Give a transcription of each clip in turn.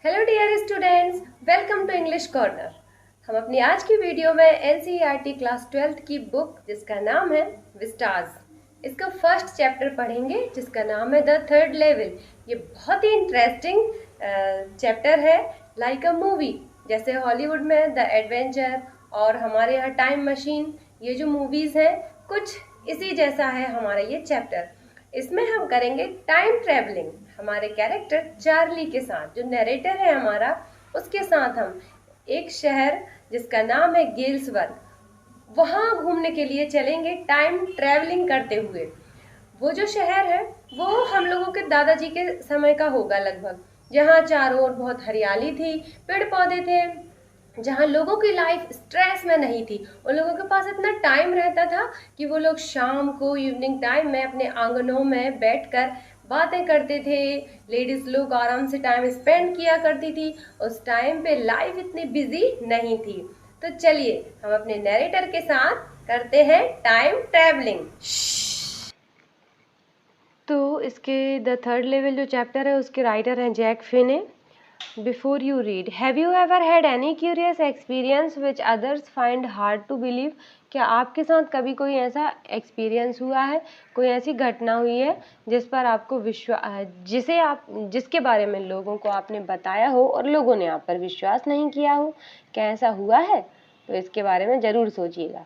Hello dear students, welcome to English corner. हम अपनी आज की वीडियो में एनसीईआरटी क्लास 12th की बुक जिसका नाम है विस्टार्स, इसका फर्स्ट चैप्टर पढ़ेंगे जिसका नाम है द थर्ड लेवल। ये बहुत ही इंटरेस्टिंग चैप्टर है, लाइक अ मूवी। जैसे हॉलीवुड में द एडवेंचर और हमारे यहाँ टाइम मशीन, ये जो मूवीज हैं कुछ इसी जैसा है हमारा ये चैप्टर। इसमें हम करेंगे टाइम ट्रेवलिंग हमारे कैरेक्टर चार्ली के साथ। जो नरेटर है हमारा, उसके साथ हम एक शहर जिसका नाम है गेल्सवर्ग, वहां घूमने के लिए चलेंगे टाइम ट्रेवलिंग करते हुए। वो जो शहर है वो हम लोगों के दादाजी के समय का होगा लगभग, जहाँ चारों ओर बहुत हरियाली थी, पेड़ पौधे थे, जहाँ लोगों की लाइफ स्ट्रेस में नहीं थी। उन लोगों के पास इतना टाइम रहता था कि वो लोग शाम को इवनिंग टाइम में अपने आंगनों में बैठकर बातें करते थे। लेडीज लोग आराम से टाइम स्पेंड किया करती थी। उस टाइम पे लाइफ इतनी बिजी नहीं थी। तो चलिए हम अपने नरेटर के साथ करते हैं टाइम ट्रैवलिंग। तो इसके द थर्ड लेवल जो चैप्टर है उसके राइटर हैं Jack फिने। Before you read, have you ever had any curious experience which others find hard to believe? क्या आपके साथ कभी कोई ऐसा एक्सपीरियंस हुआ है, कोई ऐसी घटना हुई है जिस पर आपको जिसके बारे में लोगों को आपने बताया हो और लोगों ने आप पर विश्वास नहीं किया हो? क्या ऐसा हुआ है? तो इसके बारे में ज़रूर सोचिएगा।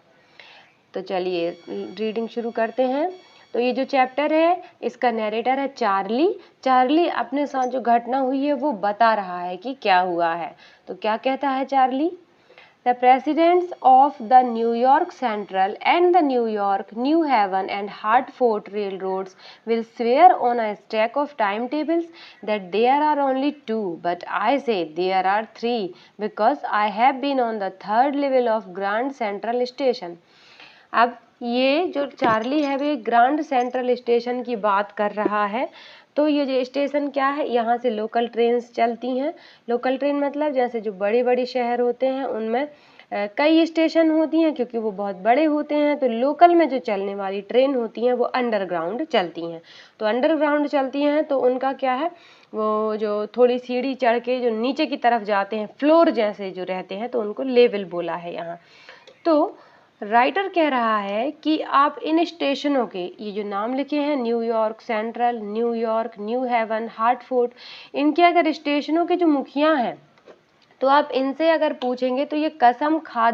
तो चलिए रीडिंग शुरू करते हैं। तो ये जो चैप्टर है इसका नरेटर है चार्ली। चार्ली अपने साथ जो घटना हुई है वो बता रहा है कि क्या हुआ है। तो क्या कहता है Charlie? The presidents of the New York Central and the New York, New Haven and Hartford railroads will swear on a stack of timetables that there are only two, but I say there are three because I have been on the third level of Grand Central Station. अब ये जो Charlie है वो grand central station की बात कर रहा है। तो ये जो स्टेशन क्या है, यहाँ से लोकल ट्रेन्स चलती हैं। लोकल ट्रेन मतलब जैसे जो बड़े बड़े शहर होते हैं उनमें कई स्टेशन होती हैं, क्योंकि वो बहुत बड़े होते हैं। तो लोकल में जो चलने वाली ट्रेन होती हैं वो अंडरग्राउंड चलती हैं। तो अंडरग्राउंड चलती हैं तो उनका क्या है, वो जो थोड़ी सीढ़ी चढ़ के जो नीचे की तरफ जाते हैं, फ्लोर जैसे जो रहते हैं, तो उनको लेवल बोला है यहाँ। तो राइटर कह रहा है कि आप इन स्टेशनों के ये जो नाम लिखे हैं, New York central, New York, new haven, Hartford, इनके अगर स्टेशनों के जो मुखिया हैं तो आप इनसे अगर पूछेंगे तो ये कसम खा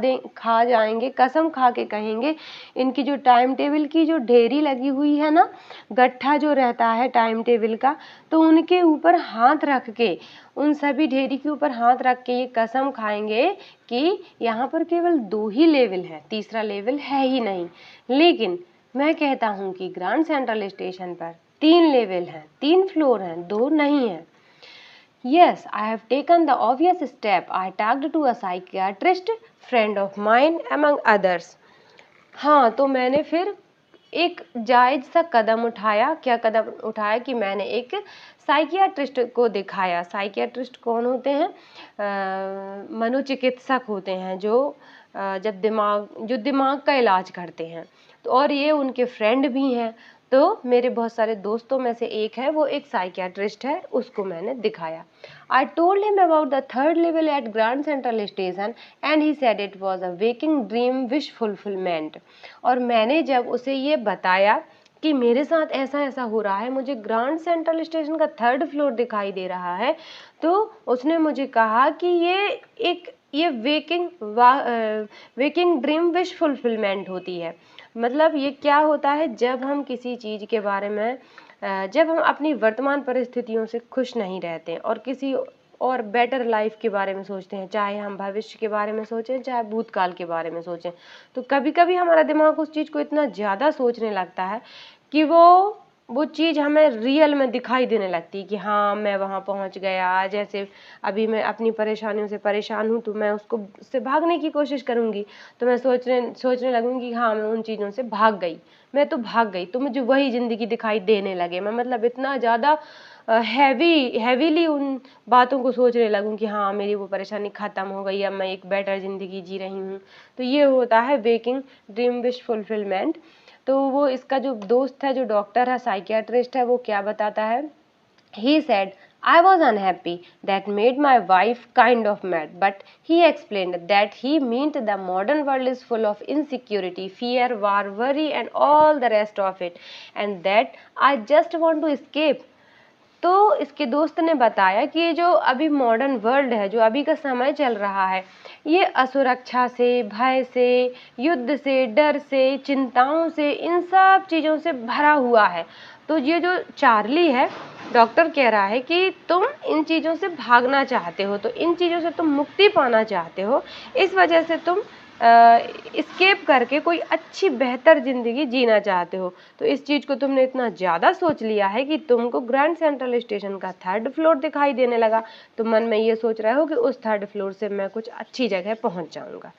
जाएंगे, कसम खा के कहेंगे इनकी जो टाइम टेबल की जो ढेरी लगी हुई है ना, गट्ठा जो रहता है टाइम टेबल का, तो उनके ऊपर हाथ रख के, उन सभी ढेरी के ऊपर हाथ रख के ये कसम खाएंगे कि यहाँ पर केवल 2 ही लेवल है, तीसरा लेवल है ही नहीं। लेकिन मैं कहता हूँ कि ग्रैंड सेंट्रल स्टेशन पर 3 लेवल हैं, 3 फ्लोर हैं, 2 नहीं है। Yes, I have taken the obvious step. I talked to a psychiatrist friend of mine among others. हाँ, तो मैंने फिर एक जायज़ सा कदम उठाया। क्या कदम उठाया कि मैंने एक साइकियाट्रिस्ट को दिखाया। साइकियाट्रिस्ट कौन होते हैं? मनोचिकित्सक होते हैं जो दिमाग का इलाज करते हैं। तो और ये उनके फ्रेंड भी हैं। तो मेरे बहुत सारे दोस्तों में से एक है, वो एक साइकियाट्रिस्ट है, उसको मैंने दिखाया। I told him about the third level at Grand Central Station and he said it was a waking dream wish fulfillment. और मैंने जब उसे ये बताया कि मेरे साथ ऐसा ऐसा हो रहा है, मुझे ग्रांड सेंट्रल स्टेशन का 3rd फ्लोर दिखाई दे रहा है, तो उसने मुझे कहा कि ये वेकिंग ड्रीम विश फुलफिलमेंट होती है। मतलब ये क्या होता है, जब हम किसी चीज़ के बारे में जब हम अपनी वर्तमान परिस्थितियों से खुश नहीं रहते और किसी और बेटर लाइफ के बारे में सोचते हैं, चाहे हम भविष्य के बारे में सोचें चाहे भूतकाल के बारे में सोचें, तो कभी कभी हमारा दिमाग उस चीज़ को इतना ज़्यादा सोचने लगता है कि वो चीज़ हमें रियल में दिखाई देने लगती है कि हाँ मैं वहाँ पहुँच गया। जैसे अभी मैं अपनी परेशानियों से परेशान हूँ तो मैं उससे भागने की कोशिश करूँगी, तो मैं सोचने लगूँगी हाँ मैं उन चीज़ों से भाग गई, मैं तो भाग गई, तो मुझे वही ज़िंदगी दिखाई देने लगे। मैं मतलब इतना ज़्यादा हैवीली उन बातों को सोचने लगूँ कि हाँ मेरी वो परेशानी ख़त्म हो गई, अब मैं एक बेटर ज़िंदगी जी रही हूँ। तो ये होता है वेकिंग ड्रीम विश फुलफिलमेंट। तो वो इसका जो दोस्त है, जो डॉक्टर है, साइकियाट्रिस्ट है, वो क्या बताता है? He said, I was unhappy. That made my wife kind of mad. But he explained that he meant the modern world is full of insecurity, fear, war, worry, and all the rest of it, and that I just want to escape. तो इसके दोस्त ने बताया कि ये जो अभी modern world है, जो अभी का समय चल रहा है, ये असुरक्षा से, भय से, युद्ध से, डर से, चिंताओं से, इन सब चीज़ों से भरा हुआ है। तो ये जो चार्ली है, डॉक्टर कह रहा है कि तुम इन चीज़ों से भागना चाहते हो, तो इन चीज़ों से तुम मुक्ति पाना चाहते हो, इस वजह से तुम एस्केप करके कोई अच्छी बेहतर ज़िंदगी जीना चाहते हो। तो इस चीज़ को तुमने इतना ज़्यादा सोच लिया है कि तुमको ग्रैंड सेंट्रल स्टेशन का 3rd फ्लोर दिखाई देने लगा। तो मन में ये सोच रहे हो कि उस 3rd फ्लोर से मैं कुछ अच्छी जगह पहुंच जाऊंगा।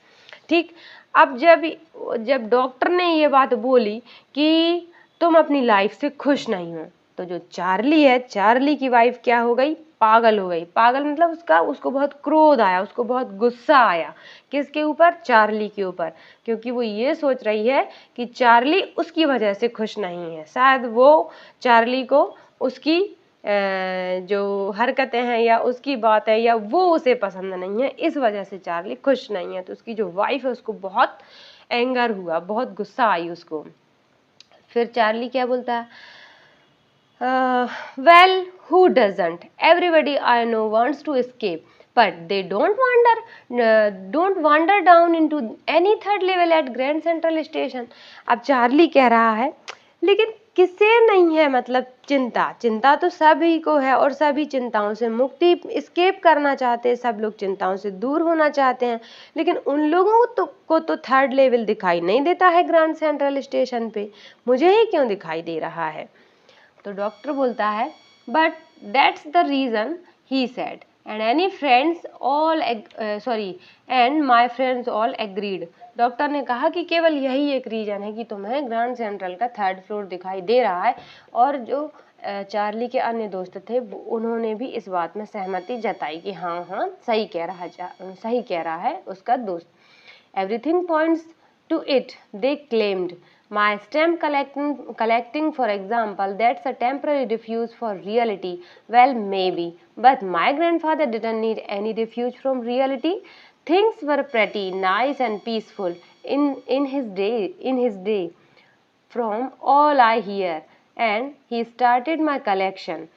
ठीक, अब जब डॉक्टर ने ये बात बोली कि तुम अपनी लाइफ से खुश नहीं हो, तो जो चार्ली है, चार्ली की वाइफ क्या हो गई? पागल हो गई। पागल मतलब उसको बहुत क्रोध आया, उसको बहुत गुस्सा आया। किसके ऊपर? चार्ली के ऊपर, क्योंकि वो ये सोच रही है कि चार्ली उसकी वजह से खुश नहीं है। शायद वो चार्ली को उसकी जो हरकतें हैं या उसकी बात है या वो उसे पसंद नहीं है, इस वजह से चार्ली खुश नहीं है। तो उसकी जो वाइफ है उसको बहुत एंगर हुआ, बहुत गुस्सा आई उसको। फिर चार्ली क्या बोलता है? well, who doesn't? Everybody I know wants to escape, but they don't wander down into any 3rd level at Grand Central Station. अब चार्ली कह रहा है, लेकिन किसे नहीं है मतलब चिंता तो सभी को है, और सभी चिंताओं से मुक्ति एस्केप करना चाहते हैं, सब लोग चिंताओं से दूर होना चाहते हैं, लेकिन उन लोगों को तो 3rd लेवल दिखाई नहीं देता है ग्रैंड सेंट्रल स्टेशन पे, मुझे ही क्यों दिखाई दे रहा है? तो डॉक्टर बोलता है, but that's the reason, he said, and my friends all agreed. Doctor ने कहा कि केवल यही एक रीज़न है कि तुम्हें ग्रैंड सेंट्रल का 3rd फ्लोर दिखाई दे रहा है, और जो चार्ली के अन्य दोस्त थे उन्होंने भी इस बात में सहमति जताई कि हाँ सही कह रहा है उसका दोस्त। Everything points to it, they claimed. My stamp collecting, for example, that's a temporary refuge for reality. Well, maybe, but my grandfather didn't need any refuge from reality. Things were pretty nice and peaceful in his day, from all I hear, and he started my collection.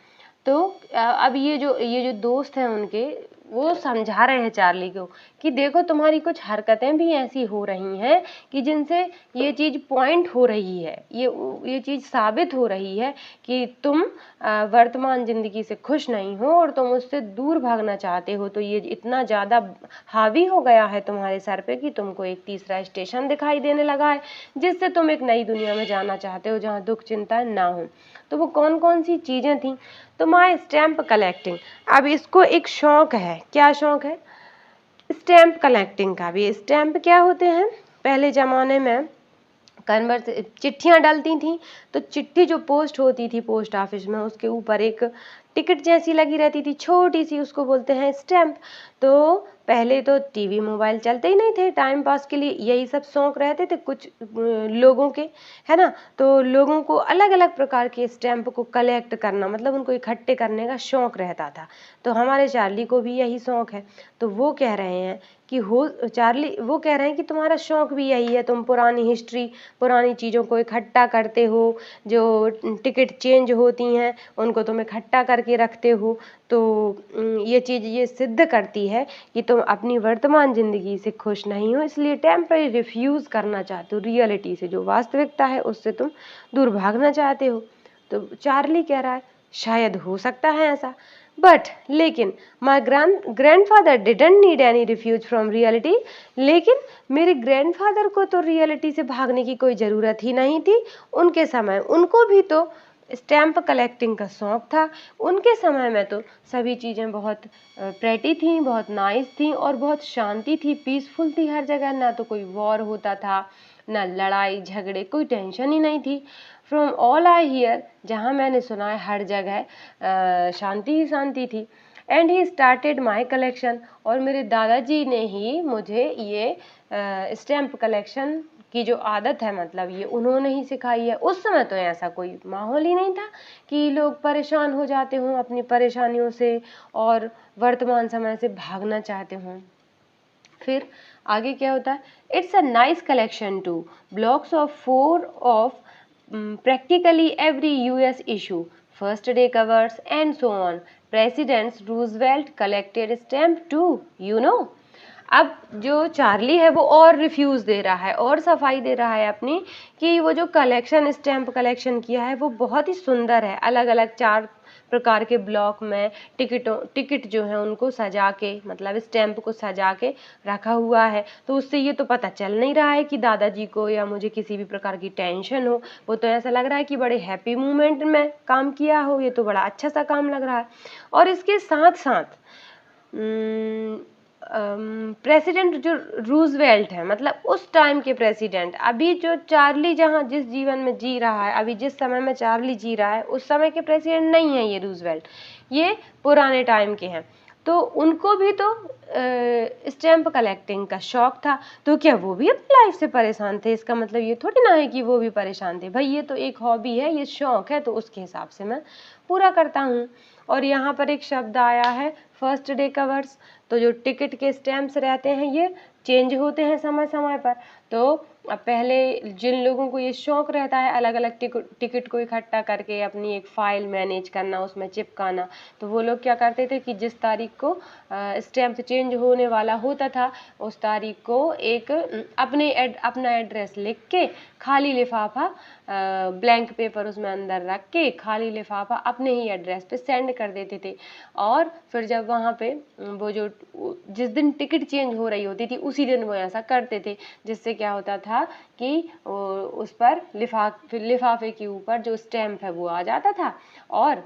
तो अब ये जो दोस्त हैं उनके, वो समझा रहे हैं चार्ली को कि देखो तुम्हारी कुछ हरकतें भी ऐसी हो रही हैं कि जिनसे ये चीज़ पॉइंट हो रही है, ये चीज़ साबित हो रही है कि तुम वर्तमान ज़िंदगी से खुश नहीं हो और तुम उससे दूर भागना चाहते हो। तो ये इतना ज़्यादा हावी हो गया है तुम्हारे सर पे कि तुमको एक तीसरा स्टेशन दिखाई देने लगा है, जिससे तुम एक नई दुनिया में जाना चाहते हो जहाँ दुख चिंता ना हो। तो वो कौन कौन सी चीज़ें थी? तो माय स्टैम्प कलेक्टिंग। अब इसको एक शौक है। क्या शौक है? स्टैम्प कलेक्टिंग का भी। स्टैम्प क्या होते हैं? पहले ज़माने में चिट्ठियाँ डलती थी, तो चिट्ठी जो पोस्ट होती थी पोस्ट ऑफिस में, उसके ऊपर एक टिकट जैसी लगी रहती थी छोटी सी, उसको बोलते हैं स्टैम्प। तो पहले तो टीवी मोबाइल चलते ही नहीं थे, टाइम पास के लिए यही सब शौक रहते थे कुछ लोगों के, है ना। तो लोगों को अलग अलग प्रकार के स्टैम्प को कलेक्ट करना, मतलब उनको इकट्ठे करने का शौक रहता था। तो हमारे चार्ली को भी यही शौक है। तो वो कह रहे हैं कि वो कह रहे हैं कि तुम्हारा शौक भी यही है, तुम पुरानी हिस्ट्री, पुरानी चीज़ों को इकट्ठा करते हो, जो टिकट चेंज होती हैं उनको तुम इकट्ठा करके रखते हो। तो ये चीज़ ये सिद्ध करती है कि तुम अपनी वर्तमान ज़िंदगी से खुश नहीं हो, इसलिए टेम्पररी रिफ्यूज़ करना चाहते हो, रियलिटी से, जो वास्तविकता है उससे तुम दूर भागना चाहते हो। तो चार्ली कह रहा है शायद हो सकता है ऐसा, लेकिन माई grandfather didn't need any refuse from reality. लेकिन मेरे ग्रैंडफादर को तो रियलिटी से भागने की कोई ज़रूरत ही नहीं थी। उनके समय उनको भी तो स्टैम्प कलेक्टिंग का शौक था। उनके समय में तो सभी चीज़ें बहुत प्रेटी थी, बहुत नाइस थी और बहुत शांति थी, पीसफुल थी हर जगह। ना तो कोई वॉर होता था, ना लड़ाई झगड़े, कोई टेंशन ही नहीं थी। फ्रॉम ऑल आई हियर, जहाँ मैंने सुना है हर जगह शांति ही शांति थी। And he started my collection, और मेरे दादाजी ने ही मुझे ये स्टैम्प कलेक्शन की जो आदत है मतलब ये उन्होंने ही सिखाई है। उस समय तो ऐसा कोई माहौल ही नहीं था कि लोग परेशान हो जाते हों अपनी परेशानियों से और वर्तमान समय से भागना चाहते हों। फिर आगे क्या होता है, it's a nice collection two blocks of 4 of practically every US issue, first day covers and so on. President Roosevelt collected stamp too, you know. अब जो चार्ली है वो और रिफ्यूज़ दे रहा है और सफाई दे रहा है अपनी कि वो जो कलेक्शन स्टैम्प कलेक्शन किया है वो बहुत ही सुंदर है। अलग अलग 4 प्रकार के ब्लॉक में टिकट जो है उनको सजा के मतलब स्टैम्प को सजा के रखा हुआ है। तो उससे ये तो पता चल नहीं रहा है कि दादाजी को या मुझे किसी भी प्रकार की टेंशन हो, वो तो ऐसा लग रहा है कि बड़े हैप्पी मोमेंट में काम किया हो, ये तो बड़ा अच्छा सा काम लग रहा है। और इसके साथ साथ प्रेसिडेंट जो रूजवेल्ट है मतलब उस टाइम के प्रेसिडेंट, अभी जो चार्ली जहाँ जिस जीवन में जी रहा है, अभी जिस समय में चार्ली जी रहा है उस समय के प्रेसिडेंट नहीं है ये रूजवेल्ट, ये पुराने टाइम के हैं। तो उनको भी तो स्टैम्प कलेक्टिंग का शौक था, तो क्या वो भी अपनी लाइफ से परेशान थे? इसका मतलब ये थोड़ी ना है कि वो भी परेशान थे। भाई ये तो एक हॉबी है, ये शौक है, तो उसके हिसाब से मैं पूरा करता हूँ। और यहाँ पर एक शब्द आया है फर्स्ट डे कवर्स, तो जो टिकट के स्टैम्प्स रहते हैं ये चेंज होते हैं समय समय पर। तो अब पहले जिन लोगों को ये शौक रहता है अलग अलग टिकट को इकट्ठा करके अपनी एक फाइल मैनेज करना, उसमें चिपकाना, तो वो लोग क्या करते थे कि जिस तारीख को स्टैम्प चेंज होने वाला होता था उस तारीख को एक अपना एड्रेस लिख के खाली लिफाफा ब्लैंक पेपर उसमें अंदर रख के खाली लिफाफा अपने ही एड्रेस पे सेंड कर देते थे। और फिर जब वहाँ पे वो जो जिस दिन टिकट चेंज हो रही होती थी उसी दिन वो ऐसा करते थे, जिससे क्या होता था कि उस पर लिफाफे के ऊपर जो स्टैम्प है वो आ जाता था और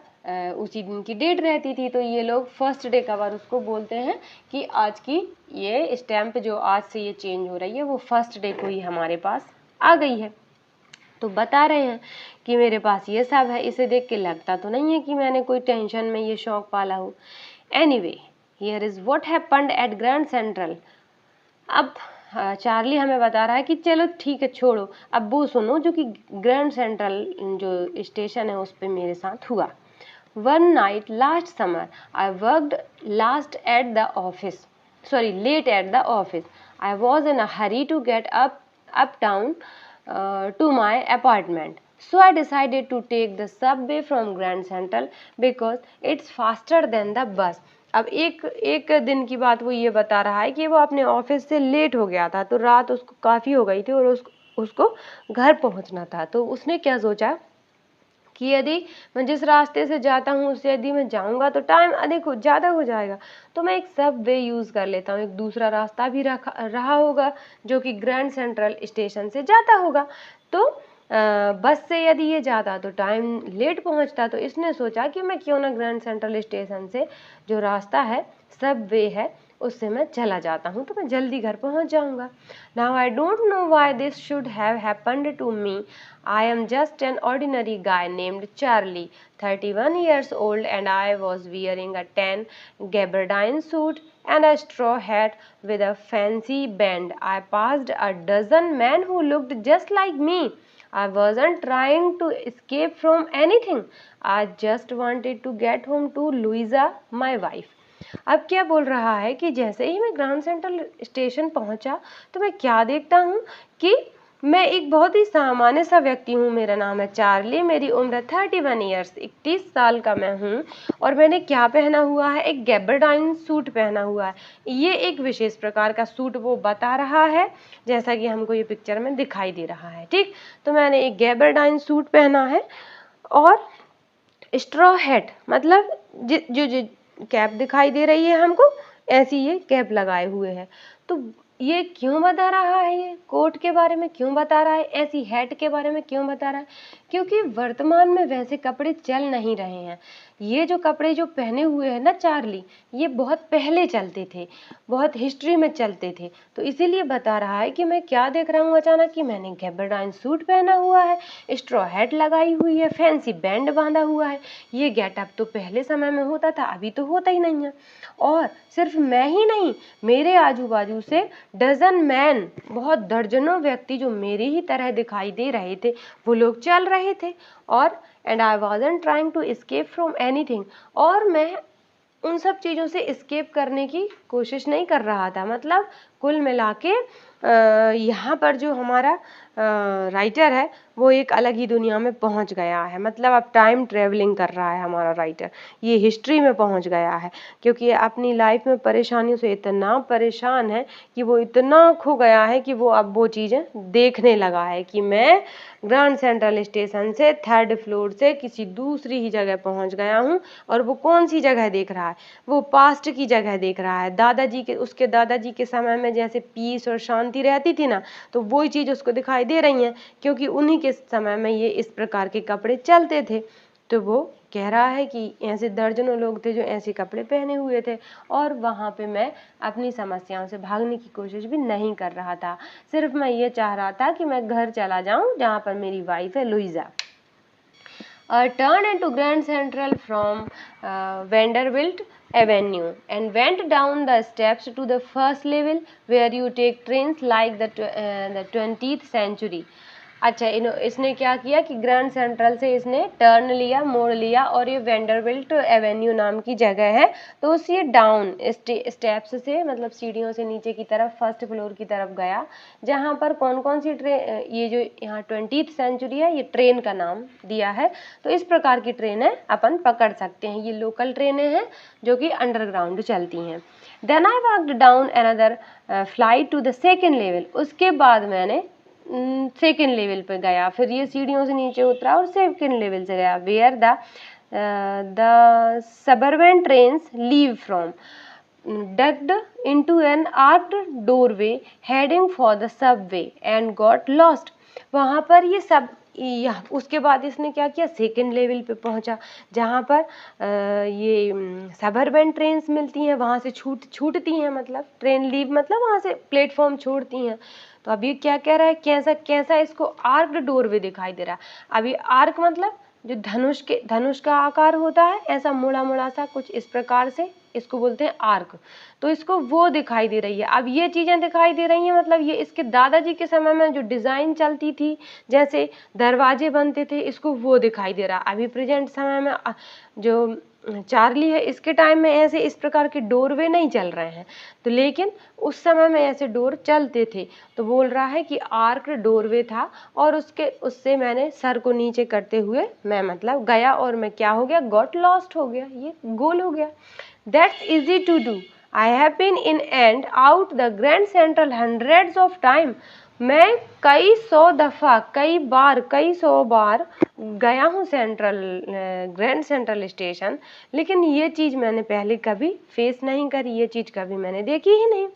उसी दिन की डेट रहती थी। तो ये लोग फर्स्ट डे कवर उसको बोलते हैं कि आज की ये स्टैम्प जो आज से ये चेंज हो रही है वो फर्स्ट डे को ही हमारे पास आ गई है। तो बता रहे हैं कि मेरे पास ये सब है, इसे देख के लगता तो नहीं है कि मैंने कोई टेंशन में ये शौक पाला हो। Anyway here is what happened at grand central. अब चार्ली हमें बता रहा है कि चलो ठीक है छोड़ो, अब वो सुनो जो कि ग्रैंड सेंट्रल जो स्टेशन है उस पर मेरे साथ हुआ। One night last summer I worked late at the office. I was in a hurry to get uptown to my apartment. So I decided to take the subway from Grand Central because it's faster than the bus. अब एक दिन की बात वो ये बता रहा है कि वो अपने ऑफिस से लेट हो गया था, तो रात उसको काफ़ी हो गई थी और उसको घर पहुंचना था। तो उसने क्या सोचा कि यदि मैं जिस रास्ते से जाता हूँ उससे यदि मैं जाऊँगा तो टाइम अधिक ज़्यादा हो जाएगा, तो मैं एक सब वे यूज़ कर लेता हूँ। एक दूसरा रास्ता भी रहा होगा जो कि ग्रैंड सेंट्रल स्टेशन से जाता होगा। तो बस से यदि ये जाता तो टाइम लेट पहुँचता, तो इसने सोचा कि मैं क्यों ना ग्रैंड सेंट्रल स्टेशन से जो रास्ता है सब वे है उससे मैं चला जाता हूँ, तो मैं जल्दी घर पहुँच जाऊँगा। Now I don't know why this should have happened to me. I am just an ordinary guy named Charlie, 31 years old, and I was wearing a tan gabardine suit and a straw hat with a fancy band. I passed a dozen men who looked just like me. I wasn't trying to escape from anything. I just wanted to get home to Louisa, my wife. अब क्या बोल रहा है कि जैसे ही मैं grand central station पहुंचा तो मैं क्या देखता हूँ कि मैं एक बहुत ही सामान्य सा व्यक्ति हूँ। मेरा नाम है चार्ली, मेरी उम्र 31 ईयर्स 31 साल का मैं हूँ और मैंने क्या पहना हुआ है, एक गैबरडाइन सूट पहना हुआ है। ये एक विशेष प्रकार का सूट वो बता रहा है जैसा कि हमको ये पिक्चर में दिखाई दे रहा है। ठीक, तो मैंने एक गैबरडाइन सूट पहना है और स्ट्रॉ हैट मतलब जो कैप दिखाई दे रही है हमको ऐसी ये कैप लगाए हुए है। तो ये क्यों बता रहा है, ये कोट के बारे में क्यों बता रहा है, ऐसी हैट के बारे में क्यों बता रहा है? क्योंकि वर्तमान में वैसे कपड़े चल नहीं रहे हैं, ये जो कपड़े जो पहने हुए हैं ना चार्ली, ये बहुत पहले चलते थे, बहुत हिस्ट्री में चलते थे। तो इसीलिए बता रहा है कि मैं क्या देख रहा हूँ अचानक कि मैंने गैबरडाइन सूट पहना हुआ है, स्ट्रॉ हैट लगाई हुई है, फैंसी बैंड बांधा हुआ है। ये गेटअप तो पहले समय में होता था, अभी तो होता ही नहीं है। और सिर्फ मैं ही नहीं, मेरे आजू बाजू से डजन मैन, बहुत दर्जनों व्यक्ति जो मेरे ही तरह दिखाई दे रहे थे, वो लोग चल रहे थे। और and I wasn't trying to escape from anything, और मैं उन सब चीज़ों से escape करने की कोशिश नहीं कर रहा था। मतलब कुल मिला के यहाँ पर जो हमारा राइटर है वो एक अलग ही दुनिया में पहुँच गया है। मतलब अब टाइम ट्रेवलिंग कर रहा है हमारा राइटर, ये हिस्ट्री में पहुँच गया है, क्योंकि अपनी लाइफ में परेशानियों से इतना परेशान है कि वो इतना खो गया है कि वो अब वो चीज़ें देखने लगा है कि मैं ग्रैंड सेंट्रल स्टेशन से 3rd फ्लोर से किसी दूसरी ही जगह पहुंच गया हूं। और वो कौन सी जगह देख रहा है, वो पास्ट की जगह देख रहा है। दादाजी के, उसके दादाजी के समय में जैसे पीस और शांति रहती थी ना, तो वही चीज़ उसको दिखाई दे रही है, क्योंकि उन्हीं के समय में ये इस प्रकार के कपड़े चलते थे। तो वो कह रहा है कि ऐसे दर्जनों लोग थे जो ऐसे कपड़े पहने हुए थे, और वहाँ पे मैं अपनी समस्याओं से भागने की कोशिश भी नहीं कर रहा था। सिर्फ मैं ये चाह रहा था कि मैं घर चला जाऊँ जहाँ पर मेरी वाइफ है Luisa. Turned into Grand Central from Vanderbilt Avenue and went down the steps to the first level where you take trains like the 20th century. अच्छा, इसने क्या किया कि ग्रैंड सेंट्रल से इसने टर्न लिया, मोड़ लिया, और ये वेंडरबिल्ट एवेन्यू नाम की जगह है। तो उस ये डाउन स्टेप्स से, मतलब सीढ़ियों से नीचे की तरफ 1st फ्लोर की तरफ गया, जहाँ पर कौन कौन सी ट्रेन, ये जो यहाँ 20th सेंचुरी है, ये ट्रेन का नाम दिया है। तो इस प्रकार की ट्रेनें अपन पकड़ सकते हैं। ये लोकल ट्रेनें हैं जो कि अंडरग्राउंड चलती हैं। Then I walked down another flight to the second level. उसके बाद मैंने सेकेंड लेवल पे गया, फिर ये सीढ़ियों से नीचे उतरा और सेकेंड लेवल से गया। Where the suburban trains leave from, ducked into an arched doorway heading for the subway and got lost. वहाँ पर ये सब, उसके बाद इसने क्या किया, सेकेंड लेवल पे पहुंचा, जहाँ पर ये सबर्बन ट्रेन्स मिलती हैं, वहाँ से छूटती हैं, मतलब ट्रेन लीव मतलब वहाँ से प्लेटफॉर्म छोड़ती हैं। तो अभी क्या कह रहा है, कैसा कैसा इसको आर्क्ड डोरवे दिखाई दे रहा है। अभी आर्क मतलब जो धनुष का आकार होता है, ऐसा मुड़ा मुड़ा सा कुछ इस प्रकार से, इसको बोलते हैं आर्क। तो इसको वो दिखाई दे रही है। अब ये चीज़ें दिखाई दे रही हैं, मतलब ये इसके दादाजी के समय में जो डिज़ाइन चलती थी, जैसे दरवाजे बनते थे, इसको वो दिखाई दे रहा। अभी प्रेजेंट समय में जो चार्ली है, इसके टाइम में ऐसे इस प्रकार के डोरवे नहीं चल रहे हैं, तो लेकिन उस समय में ऐसे डोर चलते थे। तो बोल रहा है कि आर्क डोरवे था, और उससे मैंने सर को नीचे करते हुए मैं मतलब गया, और मैं क्या हो गया, गॉट लॉस्ट हो गया, ये गोल हो गया। That's easy to do, I have been in and out the Grand Central hundreds of time. मैं कई सौ बार गया हूँ ग्रैंड सेंट्रल स्टेशन, लेकिन ये चीज़ मैंने पहले कभी फेस नहीं करी, ये चीज़ कभी मैंने देखी ही नहीं।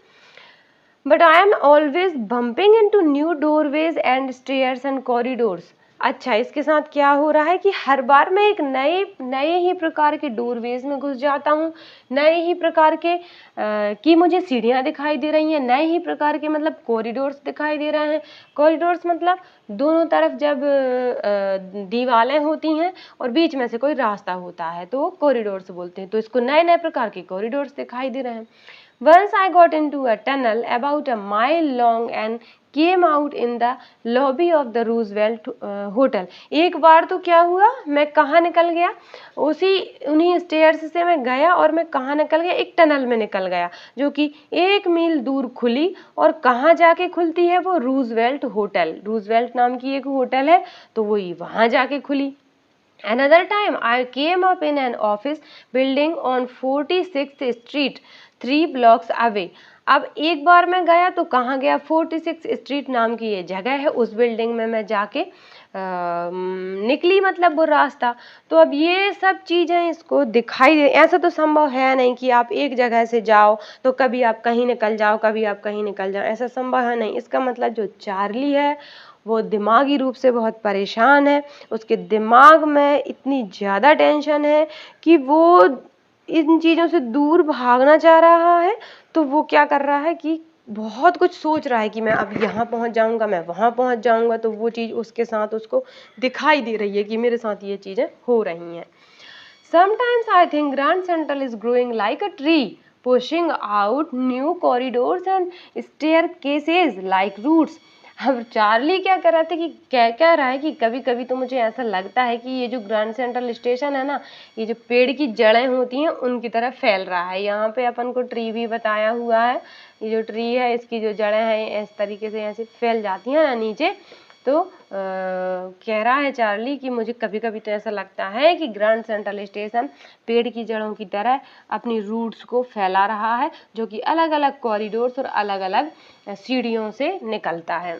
But I am always bumping into new doorways and stairs and corridors. अच्छा, इसके साथ क्या हो रहा है कि हर बार मैं एक नए ही प्रकार के डोरवेज में घुस जाता हूँ, नए ही प्रकार के की मुझे सीढ़ियाँ दिखाई दे रही हैं, नए ही प्रकार के मतलब कॉरिडोर्स दिखाई दे रहे हैं। कॉरिडोर्स मतलब दोनों तरफ जब दीवारें होती हैं और बीच में से कोई रास्ता होता है, तो वो कॉरिडोर्स बोलते हैं। तो इसको नए नए प्रकार के कॉरिडोर्स दिखाई दे रहे हैं। Once I got into a tunnel about a mile long and came out in the lobby of the Roosevelt hotel. एक बार तो क्या हुआ, मैं कहाँ निकल गया, उन्हीं स्टेयर्स से मैं गया, और मैं कहाँ निकल गया, एक टनल में निकल गया, जो कि 1 मील दूर खुली। और कहाँ जाके खुलती है वो, रूजवेल्ट होटल, रूजवेल्ट नाम की एक होटल है, तो वही वहाँ जाके खुली। Another time I came up in an office building on 46th Street 3 blocks away. अब एक बार मैं गया तो कहाँ गया, 46 स्ट्रीट नाम की ये जगह है, उस बिल्डिंग में मैं जाके निकली, मतलब वो रास्ता। तो अब ये सब चीज़ें इसको दिखाई दे। ऐसा तो संभव है नहीं कि आप एक जगह से जाओ तो कभी आप कहीं निकल जाओ, कभी आप कहीं निकल जाओ, ऐसा संभव है नहीं। इसका मतलब जो चार्ली है वो दिमागी रूप से बहुत परेशान है, उसके दिमाग में इतनी ज़्यादा टेंशन है कि वो इन चीज़ों से दूर भागना चाह रहा है। तो वो क्या कर रहा है कि बहुत कुछ सोच रहा है कि मैं अब यहाँ पहुँच जाऊँगा, मैं वहाँ पहुँच जाऊँगा। तो वो चीज़ उसके साथ उसको दिखाई दे रही है कि मेरे साथ ये चीज़ें हो रही हैं। Sometimes I think Grand Central is growing like a tree, pushing out new corridors and staircases like roots. अब चार्ली क्या कर रहा था कि कह रहा है कि कभी कभी तो मुझे ऐसा लगता है कि ये जो ग्रैंड सेंट्रल स्टेशन है ना, ये जो पेड़ की जड़ें होती हैं उनकी तरह फैल रहा है। यहाँ पे अपन को ट्री भी बताया हुआ है, ये जो ट्री है इसकी जो जड़ें हैं इस तरीके से ऐसे फैल जाती हैं ना नीचे। तो कह रहा है चार्ली कि मुझे कभी कभी तो ऐसा लगता है कि ग्रैंड सेंट्रल स्टेशन पेड़ की जड़ों की तरह अपनी रूट्स को फैला रहा है, जो कि अलग अलग कॉरिडोर्स और अलग अलग सीढ़ियों से निकलता है।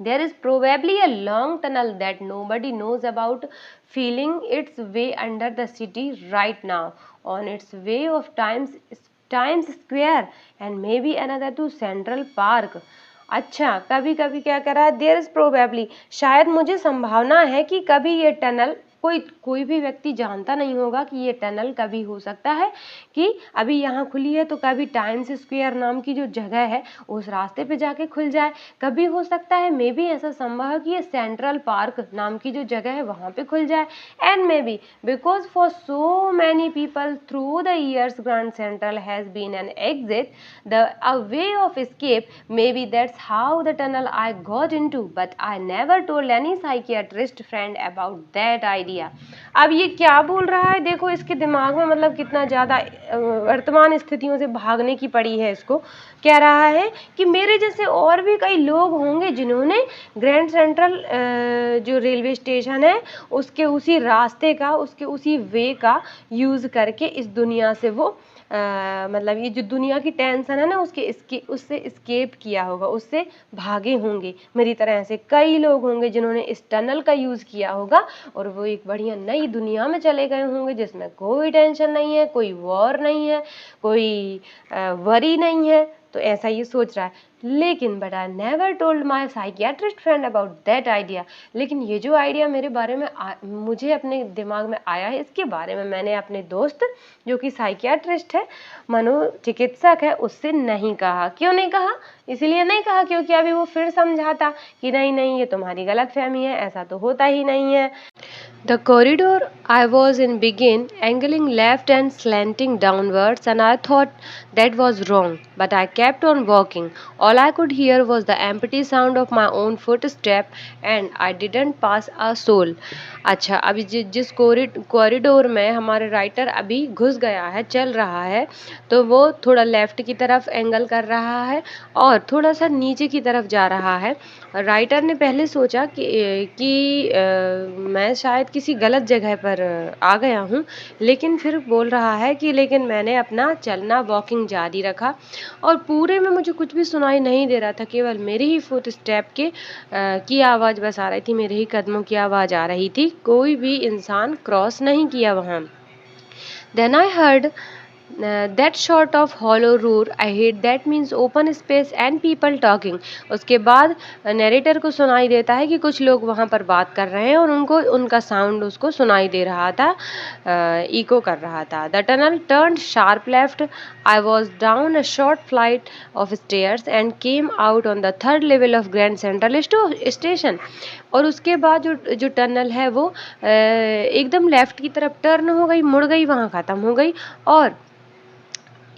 There is probably a long tunnel that nobody knows about, feeling its way under the city right now, on its way of Times Square and maybe another to Central Park. अच्छा, कभी कभी क्या करा है, देयर इज प्रोबेबली, शायद मुझे संभावना है कि कभी ये टनल, कोई भी व्यक्ति जानता नहीं होगा कि ये टनल कभी हो सकता है कि अभी यहाँ खुली है तो कभी टाइम्स स्क्वायर नाम की जो जगह है उस रास्ते पे जाके खुल जाए। कभी हो सकता है मे बी ऐसा संभव है कि ये सेंट्रल पार्क नाम की जो जगह है वहाँ पे खुल जाए। And maybe because for so many people through the years Grand Central has been an exit, a way of escape. Maybe that's how the tunnel I got into, but I never told any psychiatrist friend about that idea. अब ये क्या बोल रहा है, देखो इसके दिमाग में मतलब कितना ज़्यादा वर्तमान स्थितियों से भागने की पड़ी है इसको। कह रहा है कि मेरे जैसे और भी कई लोग होंगे जिन्होंने ग्रैंड सेंट्रल जो रेलवे स्टेशन है उसके उसी रास्ते का, उसके उसी वे का यूज़ करके इस दुनिया से वो मतलब ये जो दुनिया की टेंशन है ना उससे एस्केप किया होगा, उससे भागे होंगे। मेरी तरह ऐसे कई लोग होंगे जिन्होंने इस टनल का यूज़ किया होगा और वो एक बढ़िया नई दुनिया में चले गए होंगे जिसमें कोई टेंशन नहीं है, कोई वॉर नहीं है, कोई वरी नहीं है। तो ऐसा ये सोच रहा है। लेकिन but I never told my psychiatrist friend about that idea, लेकिन ये जो आइडिया मेरे बारे में मुझे अपने दिमाग में आया है, इसके बारे में मैंने अपने दोस्त जो कि साइकियाट्रिस्ट है, मनोचिकित्सक है, उससे नहीं कहा। क्यों नहीं कहा? इसलिए नहीं कहा क्योंकि अभी वो फिर समझाता कि नहीं ये तुम्हारी गलतफहमी है, ऐसा तो होता ही नहीं है। The corridor I was in began angling left and slanting downwards, and I thought that was wrong, but I kept on walking. All I could hear was the empty sound of my own footstep, and I didn't pass a soul. अच्छा, अभी जिस corridor में हमारे writer अभी घुस गया है, चल रहा है, तो वो थोड़ा लेफ्ट की तरफ एंगल कर रहा है और थोड़ा सा नीचे की तरफ जा रहा है। राइटर ने पहले सोचा कि मैं शायद किसी गलत जगह पर आ गया हूँ, लेकिन फिर बोल रहा है कि लेकिन मैंने अपना चलना वॉकिंग जारी रखा और पूरे में मुझे कुछ भी सुनाई नहीं दे रहा था, केवल मेरे ही फुट स्टेप की आवाज़ बस आ रही थी, मेरे ही कदमों की आवाज़ आ रही थी, कोई भी इंसान क्रॉस नहीं किया वहाँ। Then I heard that sort of hollow roar. I hate that means open space and people talking. उसके बाद नरेटर को सुनाई देता है कि कुछ लोग वहाँ पर बात कर रहे हैं और उनका साउंड उसको सुनाई दे रहा था, इको कर रहा था। The tunnel turned sharp left. I was down a short flight of stairs and came out on the third level of Grand Central Station. और उसके बाद जो टनल है वो एकदम लेफ्ट की तरफ टर्न हो गई, मुड़ गई, वहाँ ख़त्म हो गई और